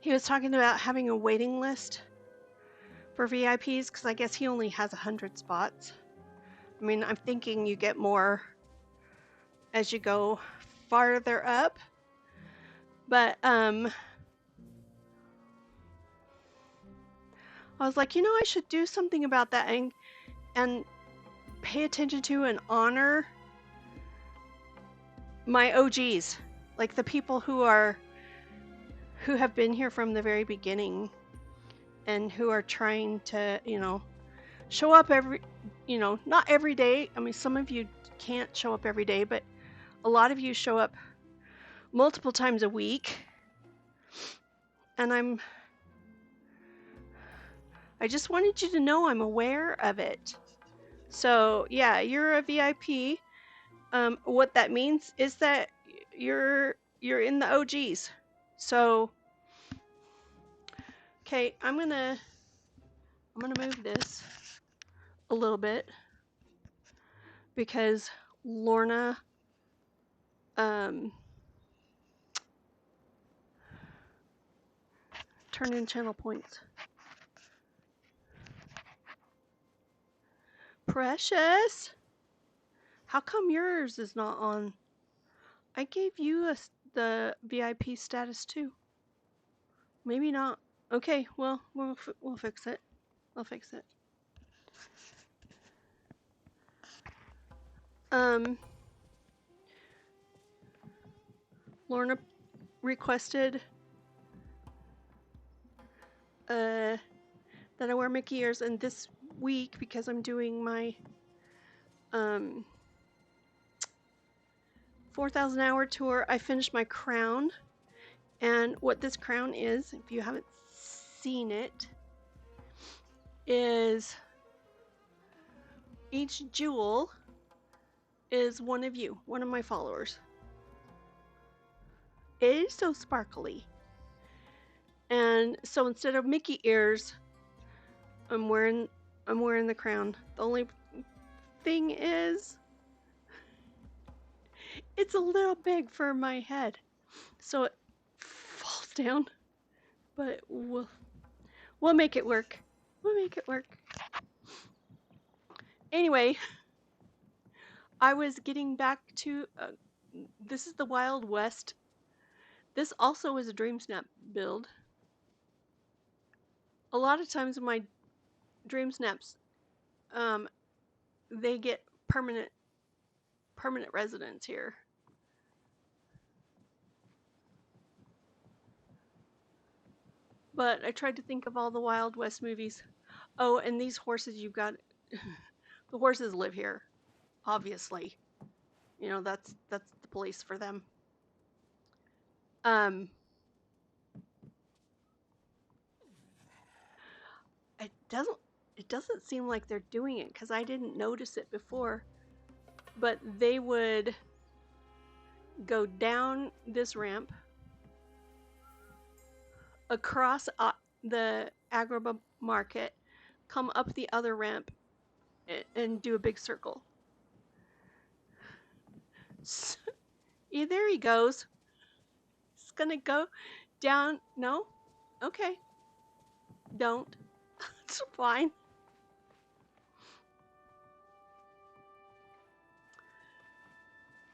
he was talking about having a waiting list for VIPs because I guess he only has 100 spots. I mean, I'm thinking you get more as you go farther up, but I was like, I should do something about that and pay attention to and honor my OGs, like the people who have been here from the very beginning and who are trying to, show up not every day. I mean, some of you can't show up every day, but a lot of you show up multiple times a week. And I just wanted you to know I'm aware of it. So yeah, you're a VIP. What that means is that you're in the OGs. So okay, I'm gonna move this a little bit because Lorna turn in channel points. Precious, how come yours is not on? I gave you the VIP status too. Maybe not. Okay, well, we'll fix it. I'll fix it. Lorna requested that I wear Mickey ears, and this week, because I'm doing my 4,000 hour tour, I finished my crown. And what this crown is, if you haven't seen it, is each jewel is one of you, one of my followers. It is so sparkly. And so instead of Mickey ears, I'm wearing the crown. The only thing is it's a little big for my head. So it falls down, but we'll make it work. We'll make it work. Anyway, I was getting back to this is the Wild West. This also is a Dream Snap build. A lot of times in my Dream Snaps, they get permanent residence here. But I tried to think of all the Wild West movies. Oh, and these horses you've got, the horses live here, obviously. You know, that's the place for them. Um, it doesn't seem like they're doing it because I didn't notice it before. But they would go down this ramp, across the Agrabah market, come up the other ramp, and do a big circle. So, yeah, there he goes. He's gonna go down. No? Okay. Don't. It's fine.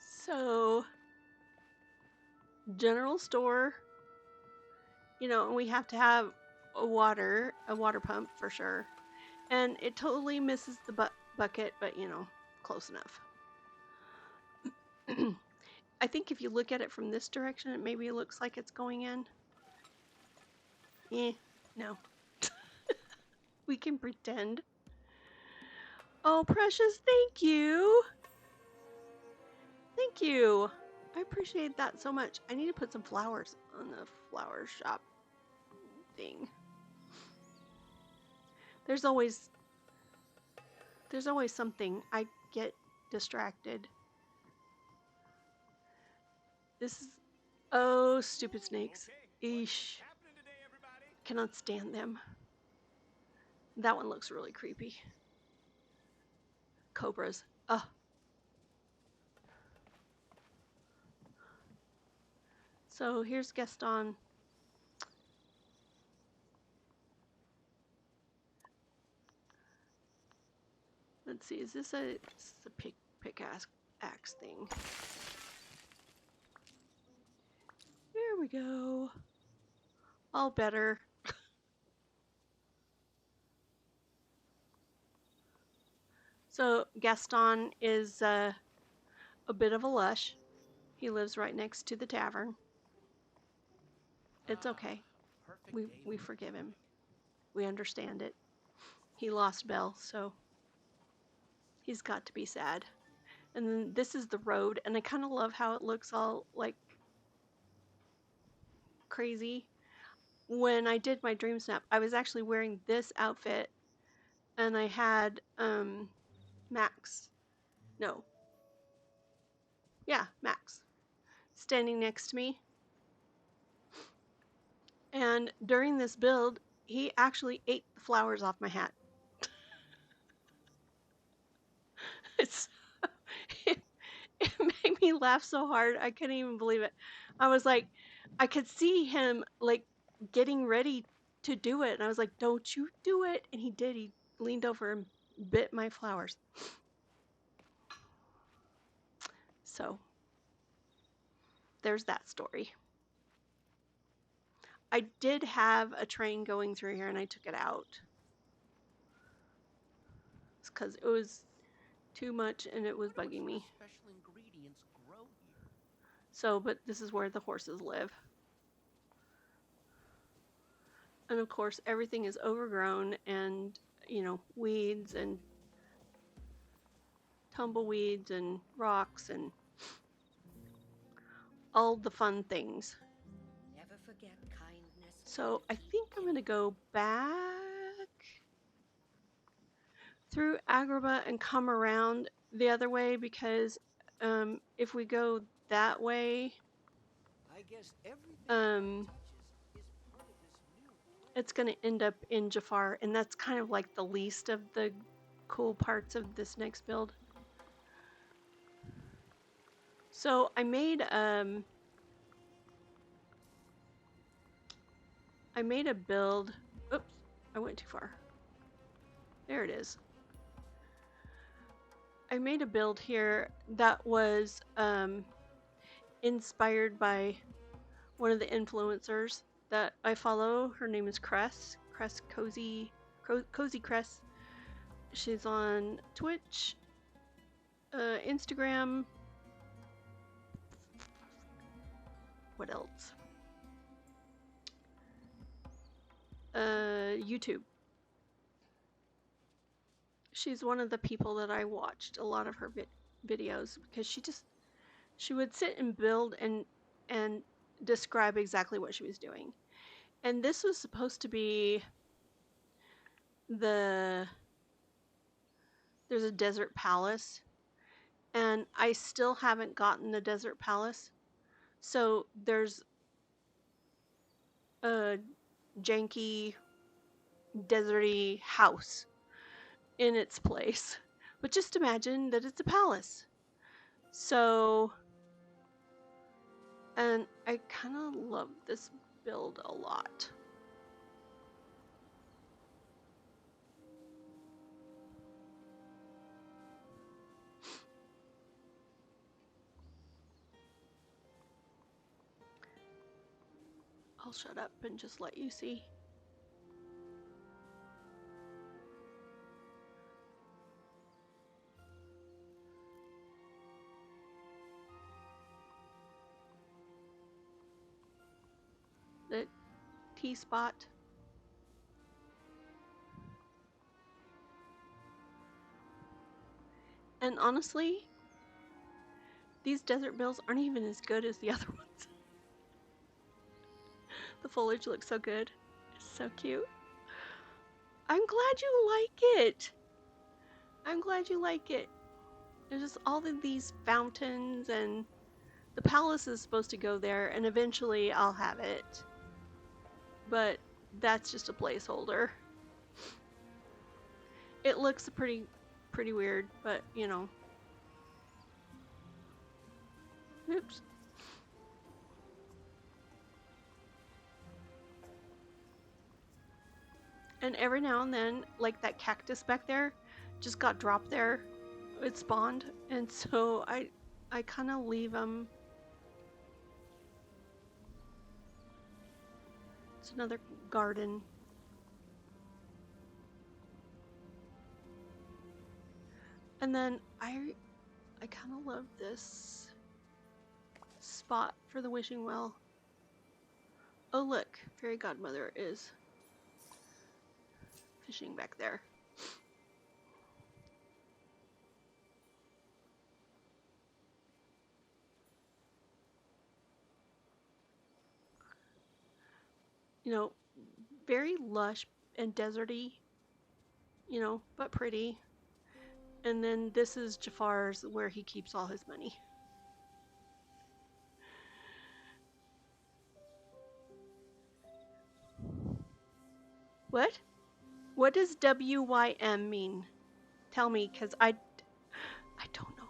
So, general store, you know, and we have to have a water pump for sure. And it totally misses the bucket, but you know, close enough. I think if you look at it from this direction, it maybe looks like it's going in. No. We can pretend. Oh, Precious, thank you. Thank you. I appreciate that so much. I need to put some flowers on the flower shop thing. There's always something. I get distracted. This is oh, stupid snakes. Eesh. Cannot stand them. That one looks really creepy. Cobras. Ugh. So here's Gaston. Let's see, is this a pickaxe thing? There we go. All better. So Gaston is a bit of a lush. He lives right next to the tavern. It's okay. We forgive him. We understand it. He lost Belle, so he's got to be sad. And then this is the road, and I kind of love how it looks all like crazy. When I did my dream snap, I was actually wearing this outfit, and I had Max. No. Yeah, Max standing next to me. And during this build, he actually ate the flowers off my hat. It's, it, it made me laugh so hard. I couldn't even believe it. I was like, I could see him like getting ready to do it. And I was like, don't you do it. And he did. He leaned over and bit my flowers. So there's that story. I did have a train going through here and I took it out. It's because it was too much and it was bugging me. Special ingredients grow here. So, but this is where the horses live. And of course, everything is overgrown and, weeds and tumbleweeds and rocks and all the fun things. Never forget kindness. So I think I'm going to go back through Agrabah and come around the other way because if we go that way, I guess everything Clyde um, touches is part of this new world. it's going to end up in Jafar, and that's kind of like the least of the cool parts of this next build. So I made a build. Oops, I went too far. There it is. I made a build here that was inspired by one of the influencers that I follow. Her name is Cress Cozy Cress. She's on Twitch, Instagram. What else? YouTube. She's one of the people that I watched a lot of her videos because she would sit and build and describe exactly what she was doing. And this was supposed to be there's a desert palace, and I still haven't gotten the desert palace. So there's a janky deserty house in its place. But just imagine that it's a palace. So, and I kind of love this build a lot. I'll shut up and just let you see. The T-spot. And honestly, these desert builds aren't even as good as the other ones. The foliage looks so good. It's so cute. I'm glad you like it. I'm glad you like it. There's just all of these fountains, and the palace is supposed to go there, and eventually I'll have it. But that's just a placeholder. It looks pretty weird, but Oops. And every now and then, like that cactus back there, just got dropped there. It spawned, and so I kind of leave them. It's another garden. And then I kind of love this spot for the wishing well. Oh look, fairy godmother is fishing back there. Very lush and deserty, but pretty. And then this is Jafar's, where he keeps all his money. What? What does WYM mean? Tell me, because I don't know.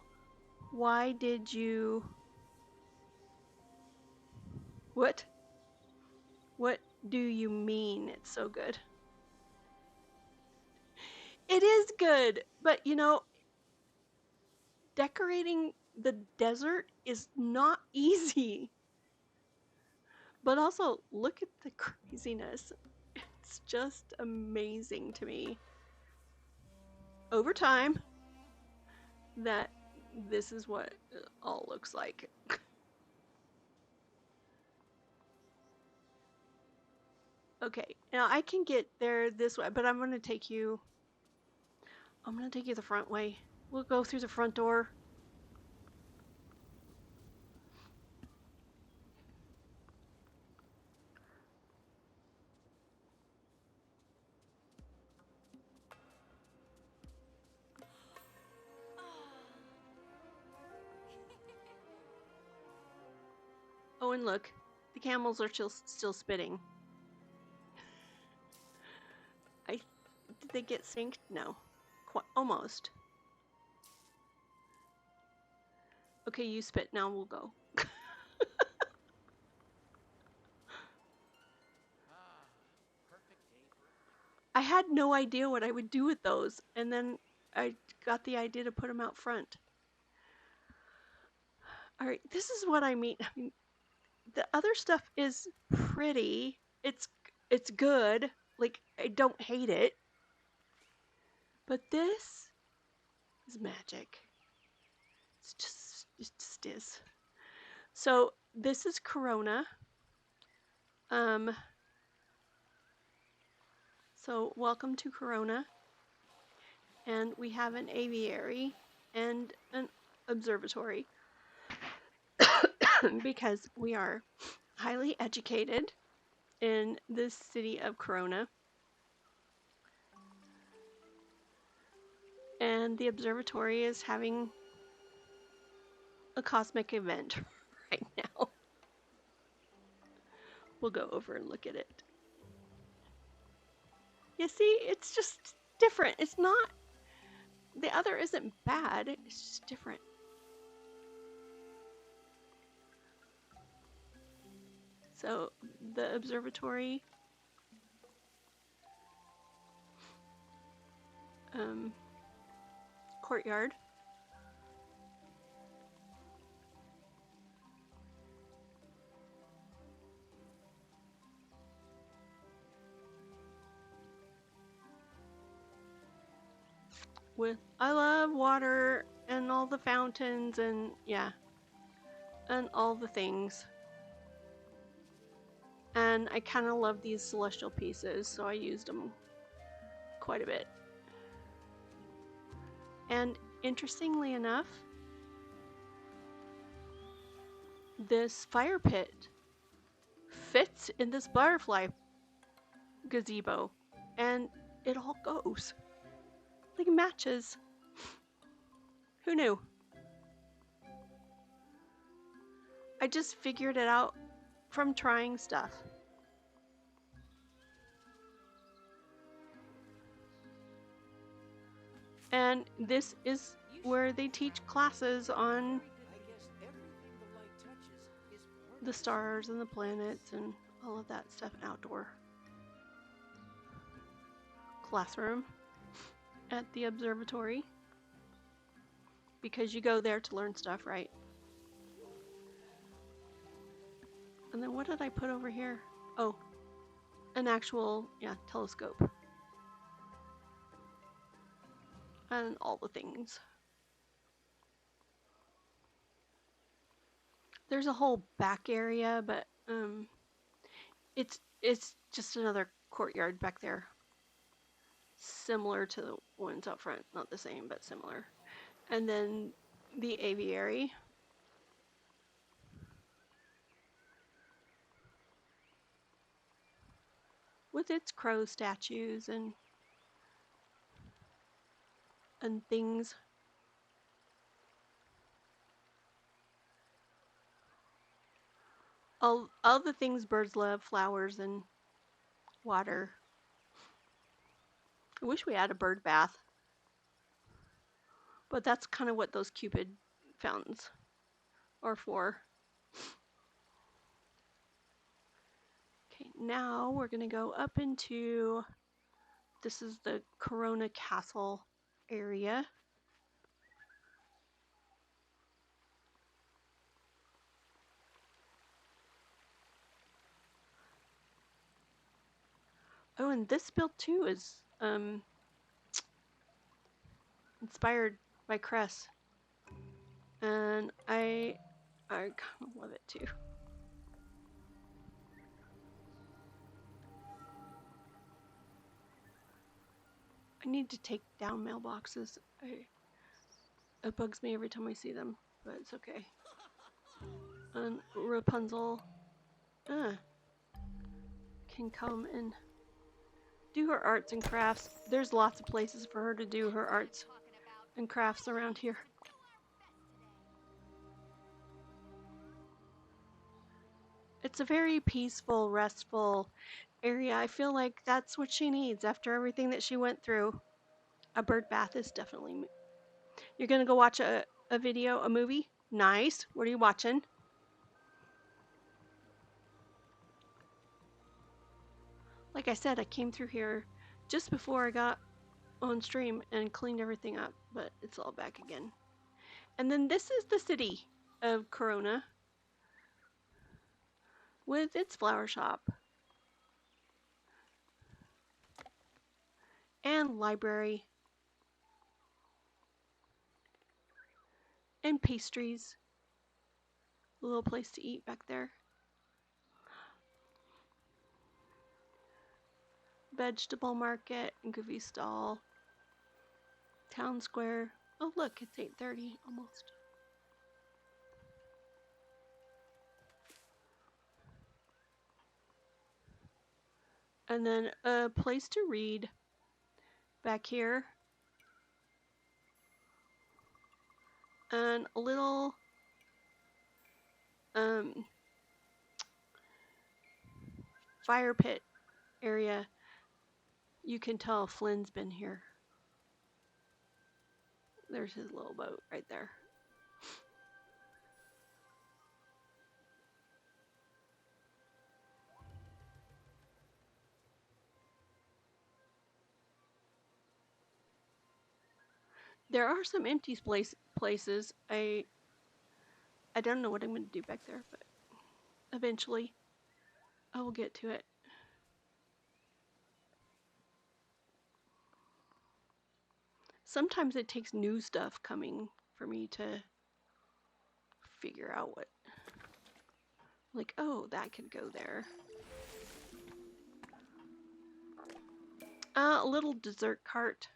Why did you... What? What do you mean it's so good? It is good, but decorating the desert is not easy. But also, look at the craziness. It's just amazing to me. Over time, that this is what it all looks like. Okay, now I can get there this way, but I'm gonna take you the front way. We'll go through the front door. Oh, and look, the camels are still spitting. Did they get synced? No, almost. Okay, you spit. Now we'll go. Perfect day for a picnic. I had no idea what I would do with those, and then I got the idea to put them out front. All right, this is what I mean. I mean, the other stuff is pretty. It's good. Like I don't hate it. But this is magic. It just is. So this is Corona. Um so welcome to Corona. And we have an aviary and an observatory because we are highly educated in this city of Corona. And the observatory is having a cosmic event right now. We'll go over and look at it. You see, it's just different. It's not, the other isn't bad, it's just different. So the observatory courtyard with, I love water and all the fountains and yeah, and all the things. And I kind of love these celestial pieces, so I used them quite a bit. And interestingly enough, this fire pit fits in this butterfly gazebo, and it all goes. Like it matches. Who knew? I just figured it out from trying stuff. And this is where they teach classes on the stars and the planets and all of that stuff. Outdoor classroom at the observatory, because you go there to learn stuff, right? And then what did I put over here? Oh, an actual, yeah, telescope. And all the things. There's a whole back area, but it's just another courtyard back there. Similar to the ones out front. Not the same, but similar. And then the aviary. With its crow statues and things. All the things birds love, flowers and water. I wish we had a bird bath. But that's kind of what those Cupid fountains are for. Okay, now we're going to go up into, this is the Corona Castle area. Oh, and this build too is inspired by Cress. And I kind of love it too. need to take down mailboxes. It bugs me every time I see them, but it's okay. And Rapunzel can come and do her arts and crafts. There's lots of places for her to do her arts and crafts around here. It's a very peaceful, restful area. I feel like that's what she needs after everything that she went through. A bird bath is definitely. You're gonna go watch a video, a movie? Nice. What are you watching? Like I said, I came through here just before I got on stream and cleaned everything up, but it's all back again. And then this is the city of Corona with its flower shop and library and pastries. A little place to eat back there. Vegetable market, goofy stall, town square. Oh look, it's 8:30 almost. And then a place to read back here. And a little fire pit area. You can tell Flynn's been here. There's his little boat right there. There are some empty places. I don't know what I'm going to do back there, but eventually I will get to it. Sometimes it takes new stuff coming for me to figure out what, like, oh, that could go there. A little dessert cart.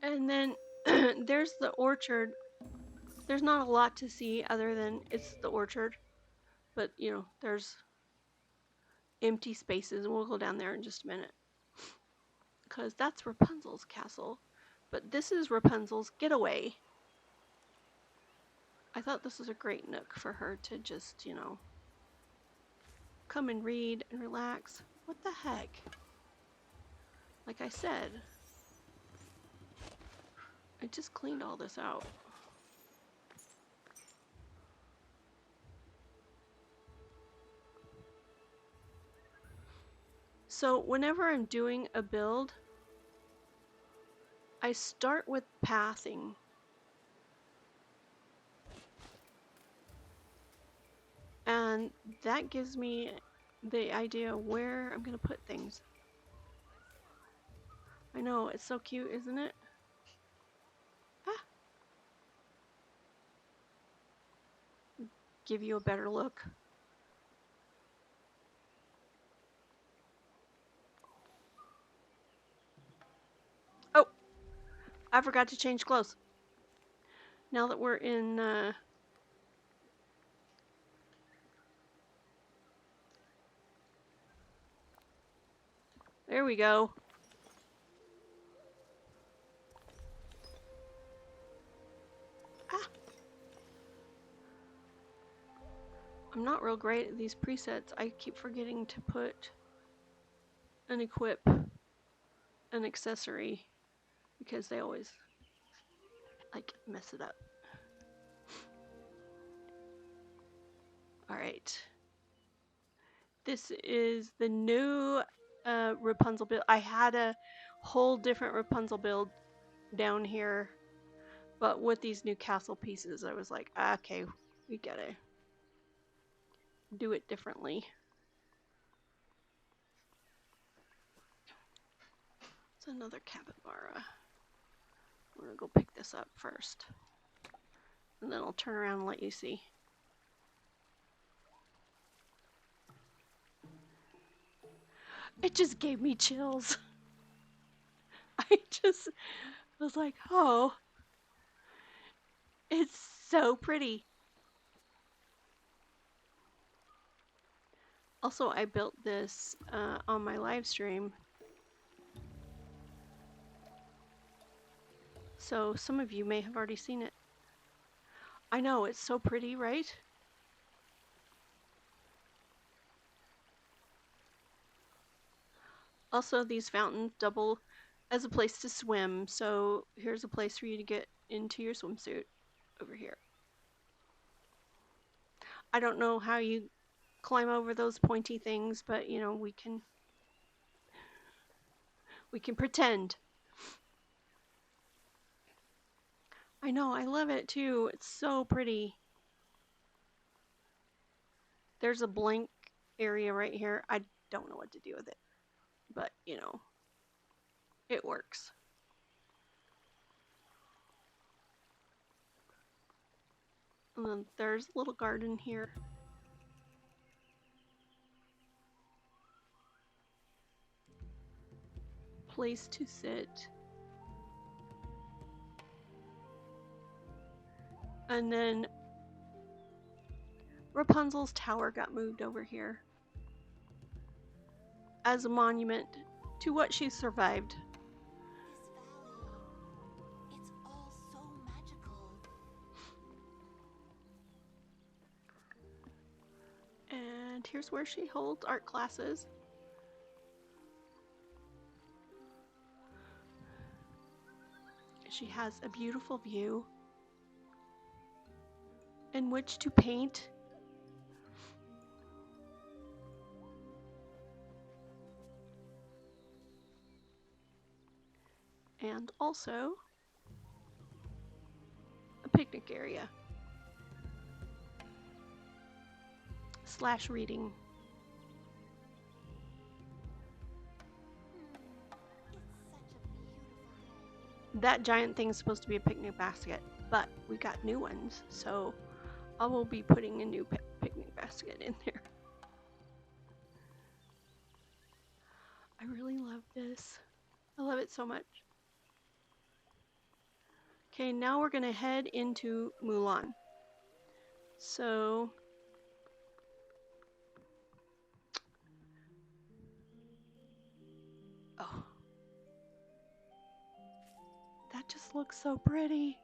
And then there's the orchard. There's not a lot to see other than it's the orchard. But, you know, there's empty spaces, and we'll go down there in just a minute. Because that's Rapunzel's castle. But this is Rapunzel's getaway. I thought this was a great nook for her to just, you know, come and read and relax. What the heck? Like I said, I just cleaned all this out. So whenever I'm doing a build, I start with pathing. And that gives me the idea where I'm going to put things. I know, it's so cute, isn't it? Ah. Give you a better look. Oh, I forgot to change clothes. Now that we're in, there we go. Ah. I'm not real great at these presets. I keep forgetting to put an equip, an accessory, because they always like mess it up. All right. This is the new Rapunzel build. I had a whole different Rapunzel build down here, but with these new castle pieces, I was like, okay, we gotta do it differently. It's another capybara. I'm gonna go pick this up first, and then I'll turn around and let you see. It just gave me chills. I just was like, oh, it's so pretty. Also, I built this on my live stream. So some of you may have already seen it. I know, it's so pretty, right? Also, these fountains double as a place to swim. So here's a place for you to get into your swimsuit over here. I don't know how you climb over those pointy things, but you know, we can pretend. I know, I love it too. It's so pretty. There's a blank area right here. I don't know what to do with it, but you know, it works. And then there's a little garden here. Place to sit. And then Rapunzel's tower got moved over here as a monument to what she survived. This valley, it's all so magical. And here's where she holds art classes. She has a beautiful view in which to paint. And also a picnic area / reading. It's such a beautiful day. That giant thing's supposed to be a picnic basket, but we got new ones, so I will be putting a new picnic basket in there. I really love this. I love it so much. Okay, now we're gonna head into Mulan. So oh, that just looks so pretty.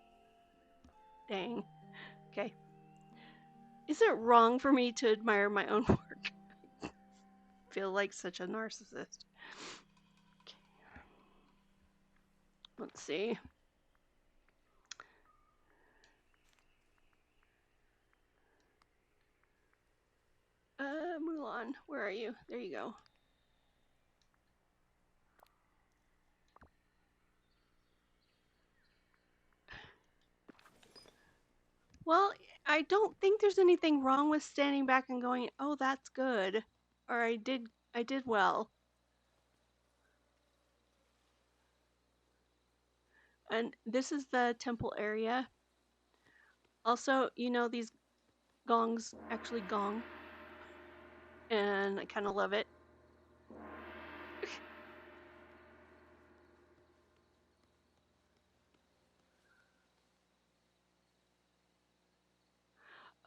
Dang. Okay. Is it wrong for me to admire my own work? I feel like such a narcissist. Okay. Let's see. Mulan, where are you? There you go. Well, I don't think there's anything wrong with standing back and going, "Oh, that's good," or I did well." And this is the temple area. Also, you know these gongs actually gong, and I kind of love it.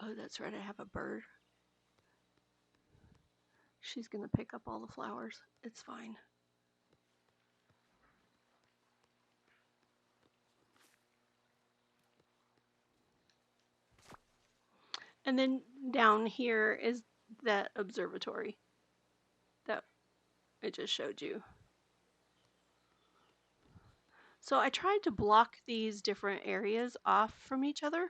Oh, that's right. I have a bird. She's gonna pick up all the flowers. It's fine. And then down here is that observatory that I just showed you. So I tried to block these different areas off from each other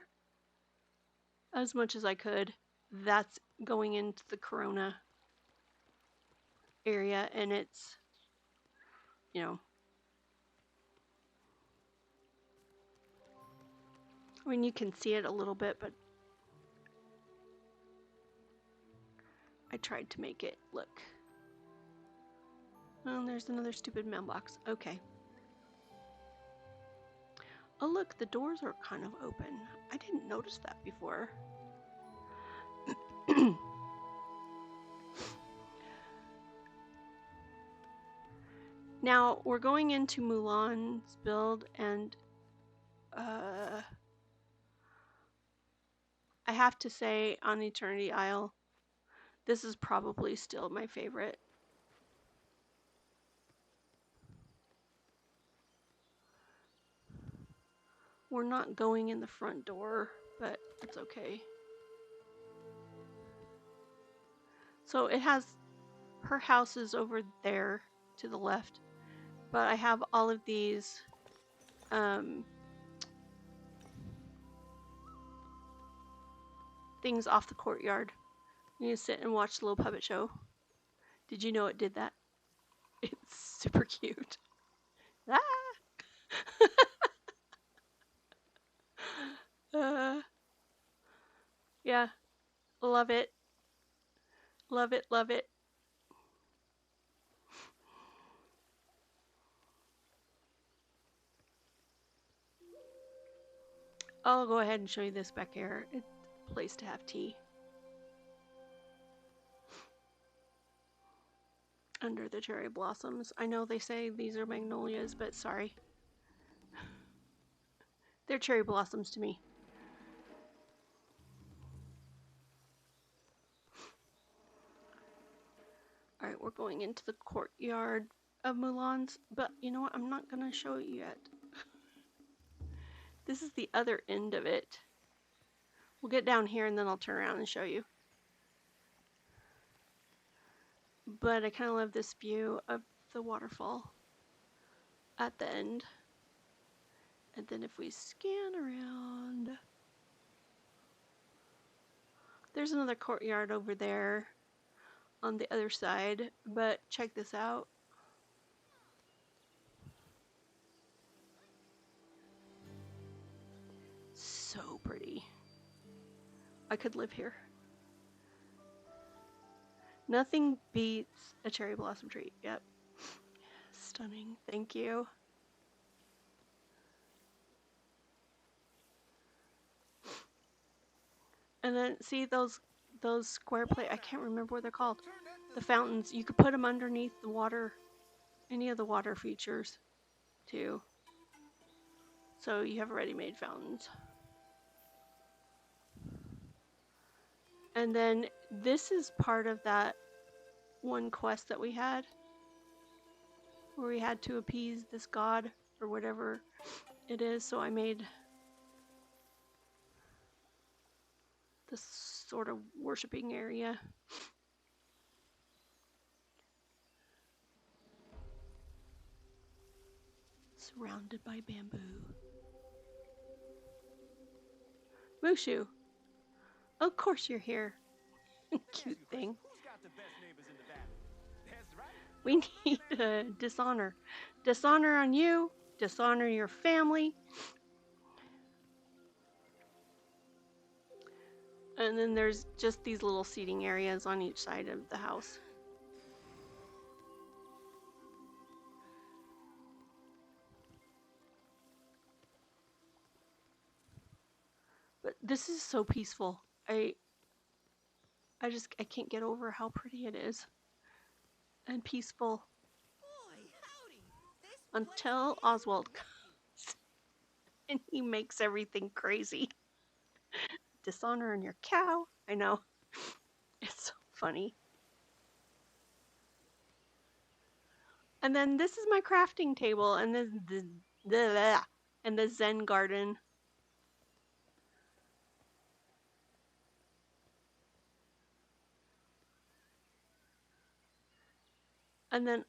as much as I could. That's going into the Corona area, and it's, you know, I mean, you can see it a little bit, but I tried to make it look. Oh, there's another stupid mailbox. Okay. Oh, look, the doors are kind of open. I didn't notice that before. Now we're going into Mulan's build, and I have to say, on Eternity Isle, this is probably still my favorite. We're not going in the front door, but it's okay. So it has, her house is over there to the left, but I have all of these things off the courtyard. You need to sit and watch the little puppet show. Did you know it did that? It's super cute. Ah! Yeah, love it. Love it, love it. I'll go ahead and show you this back here. It's a place to have tea. Under the cherry blossoms. I know they say these are magnolias, but sorry. They're cherry blossoms to me. All right, we're going into the courtyard of Mulan's, but you know what? I'm not going to show you yet. This is the other end of it. We'll get down here and then I'll turn around and show you. But I kind of love this view of the waterfall at the end. And then if we scan around, there's another courtyard over there on the other side, but check this out. So pretty. I could live here. Nothing beats a cherry blossom tree. Yep. Stunning. Thank you. And then see those square plate, I can't remember what they're called. The fountains. You could put them underneath the water, any of the water features too. So you have ready-made fountains. And then this is part of that one quest that we had, where we had to appease this god or whatever it is. So I made this sort of worshiping area. Surrounded by bamboo. Mushu, of course you're here. Cute thing. Who's got the best neighbors in the valley? That's right. We need dishonor. Dishonor on you, dishonor your family. And then there's just these little seating areas on each side of the house. But this is so peaceful. I can't get over how pretty it is. And peaceful. Boy, howdy. This Until Oswald comes and he makes everything crazy. Dishonor on your cow. I know. It's so funny. And then this is my crafting table, and the Zen garden. And then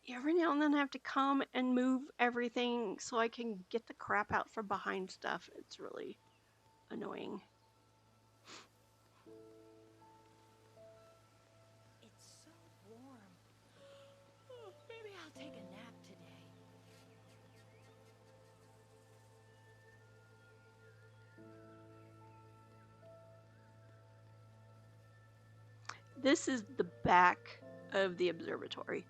every now and then I have to come and move everything so I can get the crap out from behind stuff. It's really annoying. It's so warm. Oh, maybe I'll take a nap today. This is the back of the observatory.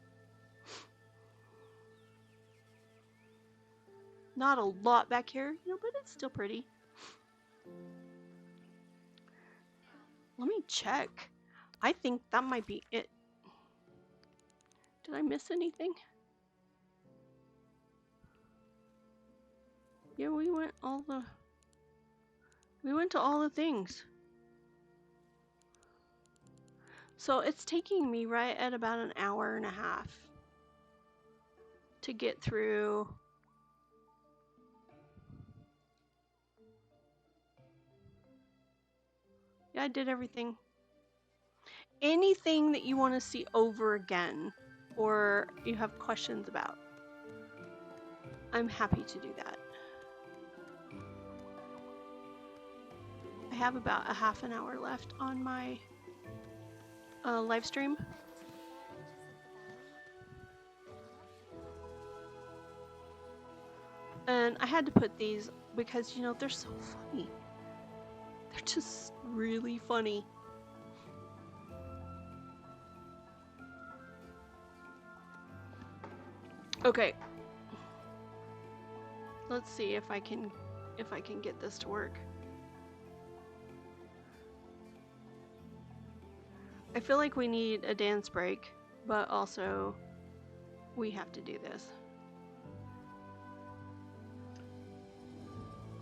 Not a lot back here, but it's still pretty. Let me check. I think that might be it. Did I miss anything? Yeah, we went to all the things. So it's taking me right at about an hour and a half to get through. Yeah, I did everything. Anything that you want to see over again or you have questions about, I'm happy to do that. I have about a half an hour left on my live stream. And I had to put these because, you know, they're so funny. They're just really funny. Okay. Let's see if I can get this to work. I feel like we need a dance break, but also we have to do this.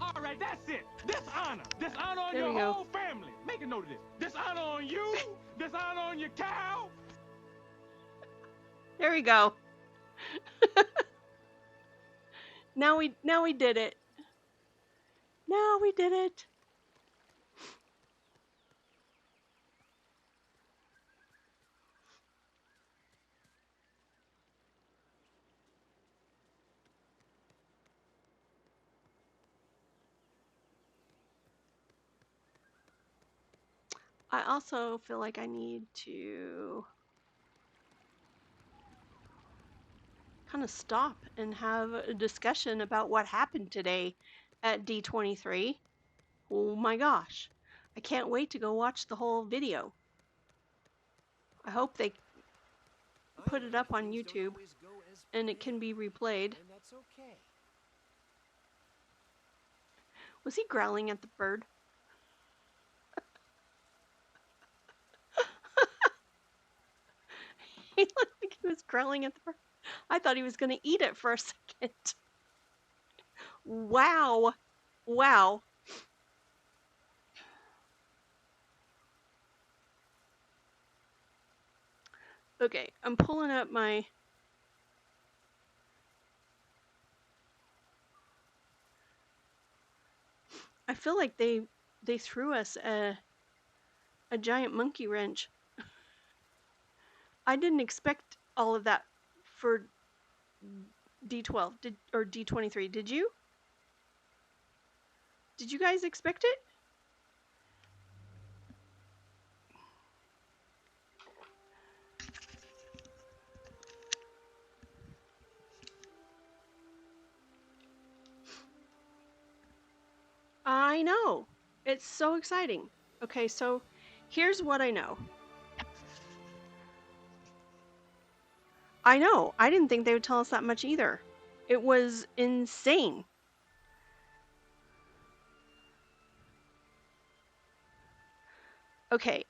All right, that's it. Dishonor. Dishonor on There your we go. whole family. Make a note of this. Dishonor on you. Dishonor on your cow. There we go. Now we did it. Now we did it. I also feel like I need to kind of stop and have a discussion about what happened today at D23. Oh my gosh. I can't wait to go watch the whole video. I hope they put it up on YouTube and it can be replayed. And that's okay. Was he growling at the bird? He looked like he was growling at the bird. I thought he was going to eat it for a second. Wow. Wow. Okay, I'm pulling up my... I feel like they threw us a giant monkey wrench. I didn't expect all of that for D12 or D23. Did you? Did you guys expect it? I know. It's so exciting. Okay, so here's what I know. I know. I didn't think they would tell us that much either. It was insane. Okay,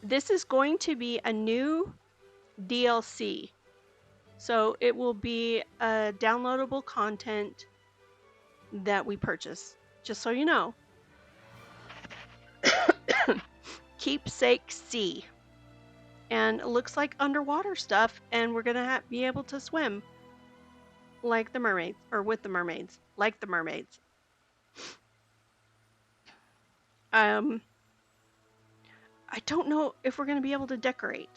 this is going to be a new DLC. So it will be a downloadable content that we purchase, just so you know. Keepsake Sea. And it looks like underwater stuff, and we're gonna be able to swim like the mermaids, or with the mermaids, like the mermaids. I don't know if we're gonna be able to decorate.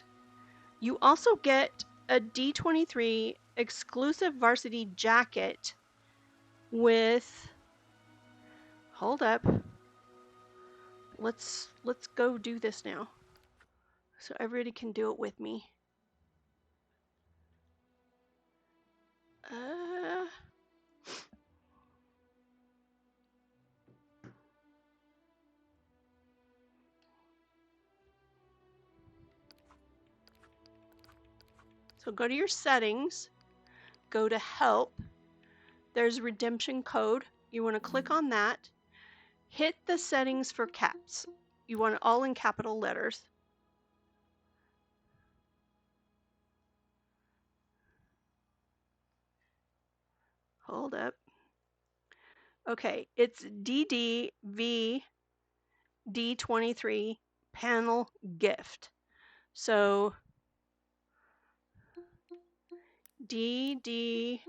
You also get a D23 exclusive varsity jacket with... Hold up. Let's go do this now. So everybody can do it with me. So go to your settings, go to help. There's redemption code. You want to click on that. Hit the settings for caps. You want it all in capital letters. Hold up. Okay, it's DDV D23 panel gift. So DDV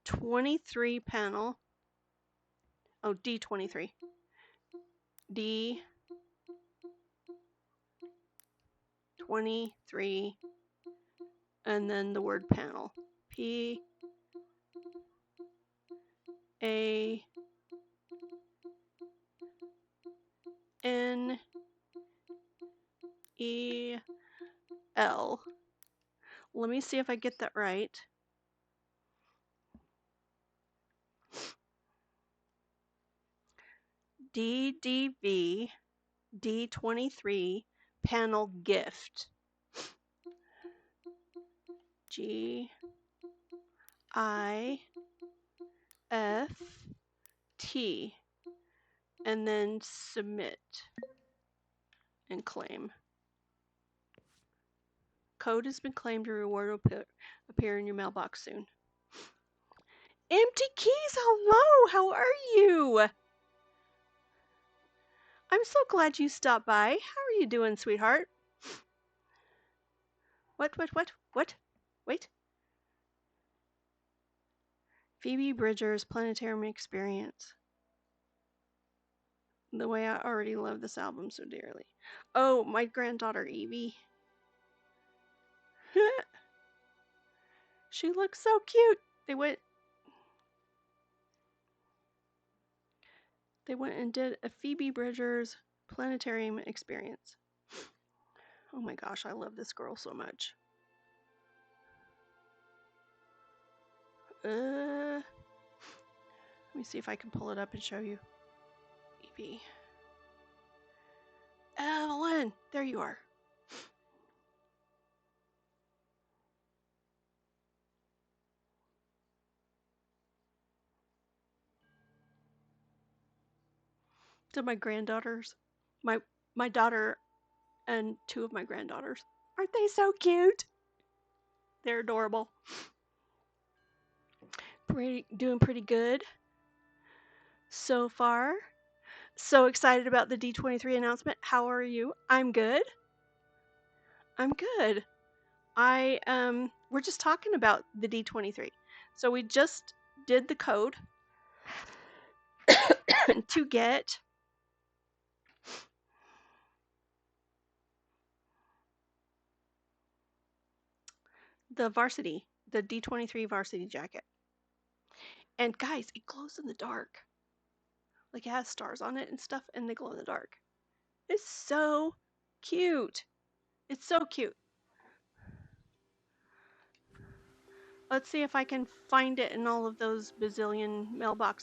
23 panel. Oh, D23. D23 and then the word panel. PANEL. Let me see if I get that right. DDV D23 panel gift. GIFT and then submit and claim. Code has been claimed. Your reward will appear in your mailbox soon. Empty Keys, hello, how are you? I'm so glad you stopped by. How are you doing, sweetheart? What? Wait. Phoebe Bridgers' Planetarium Experience. The way I already love this album so dearly. Oh, my granddaughter Evie. She looks so cute. They went and did a Phoebe Bridgers Planetarium Experience. Oh my gosh, I love this girl so much. Let me see if I can pull it up and show you. Evie. Evelyn, there you are. To my granddaughters, my daughter and two of my granddaughters. Aren't they so cute? They're adorable. Doing pretty good so far. So excited about the D23 announcement. How are you? I'm good. We're just talking about the D23. So we just did the code to get the D23 varsity jacket. And guys, it glows in the dark. Like it has stars on it and stuff, and they glow in the dark. It's so cute. It's so cute. Let's see if I can find it in all of those bazillion mailboxes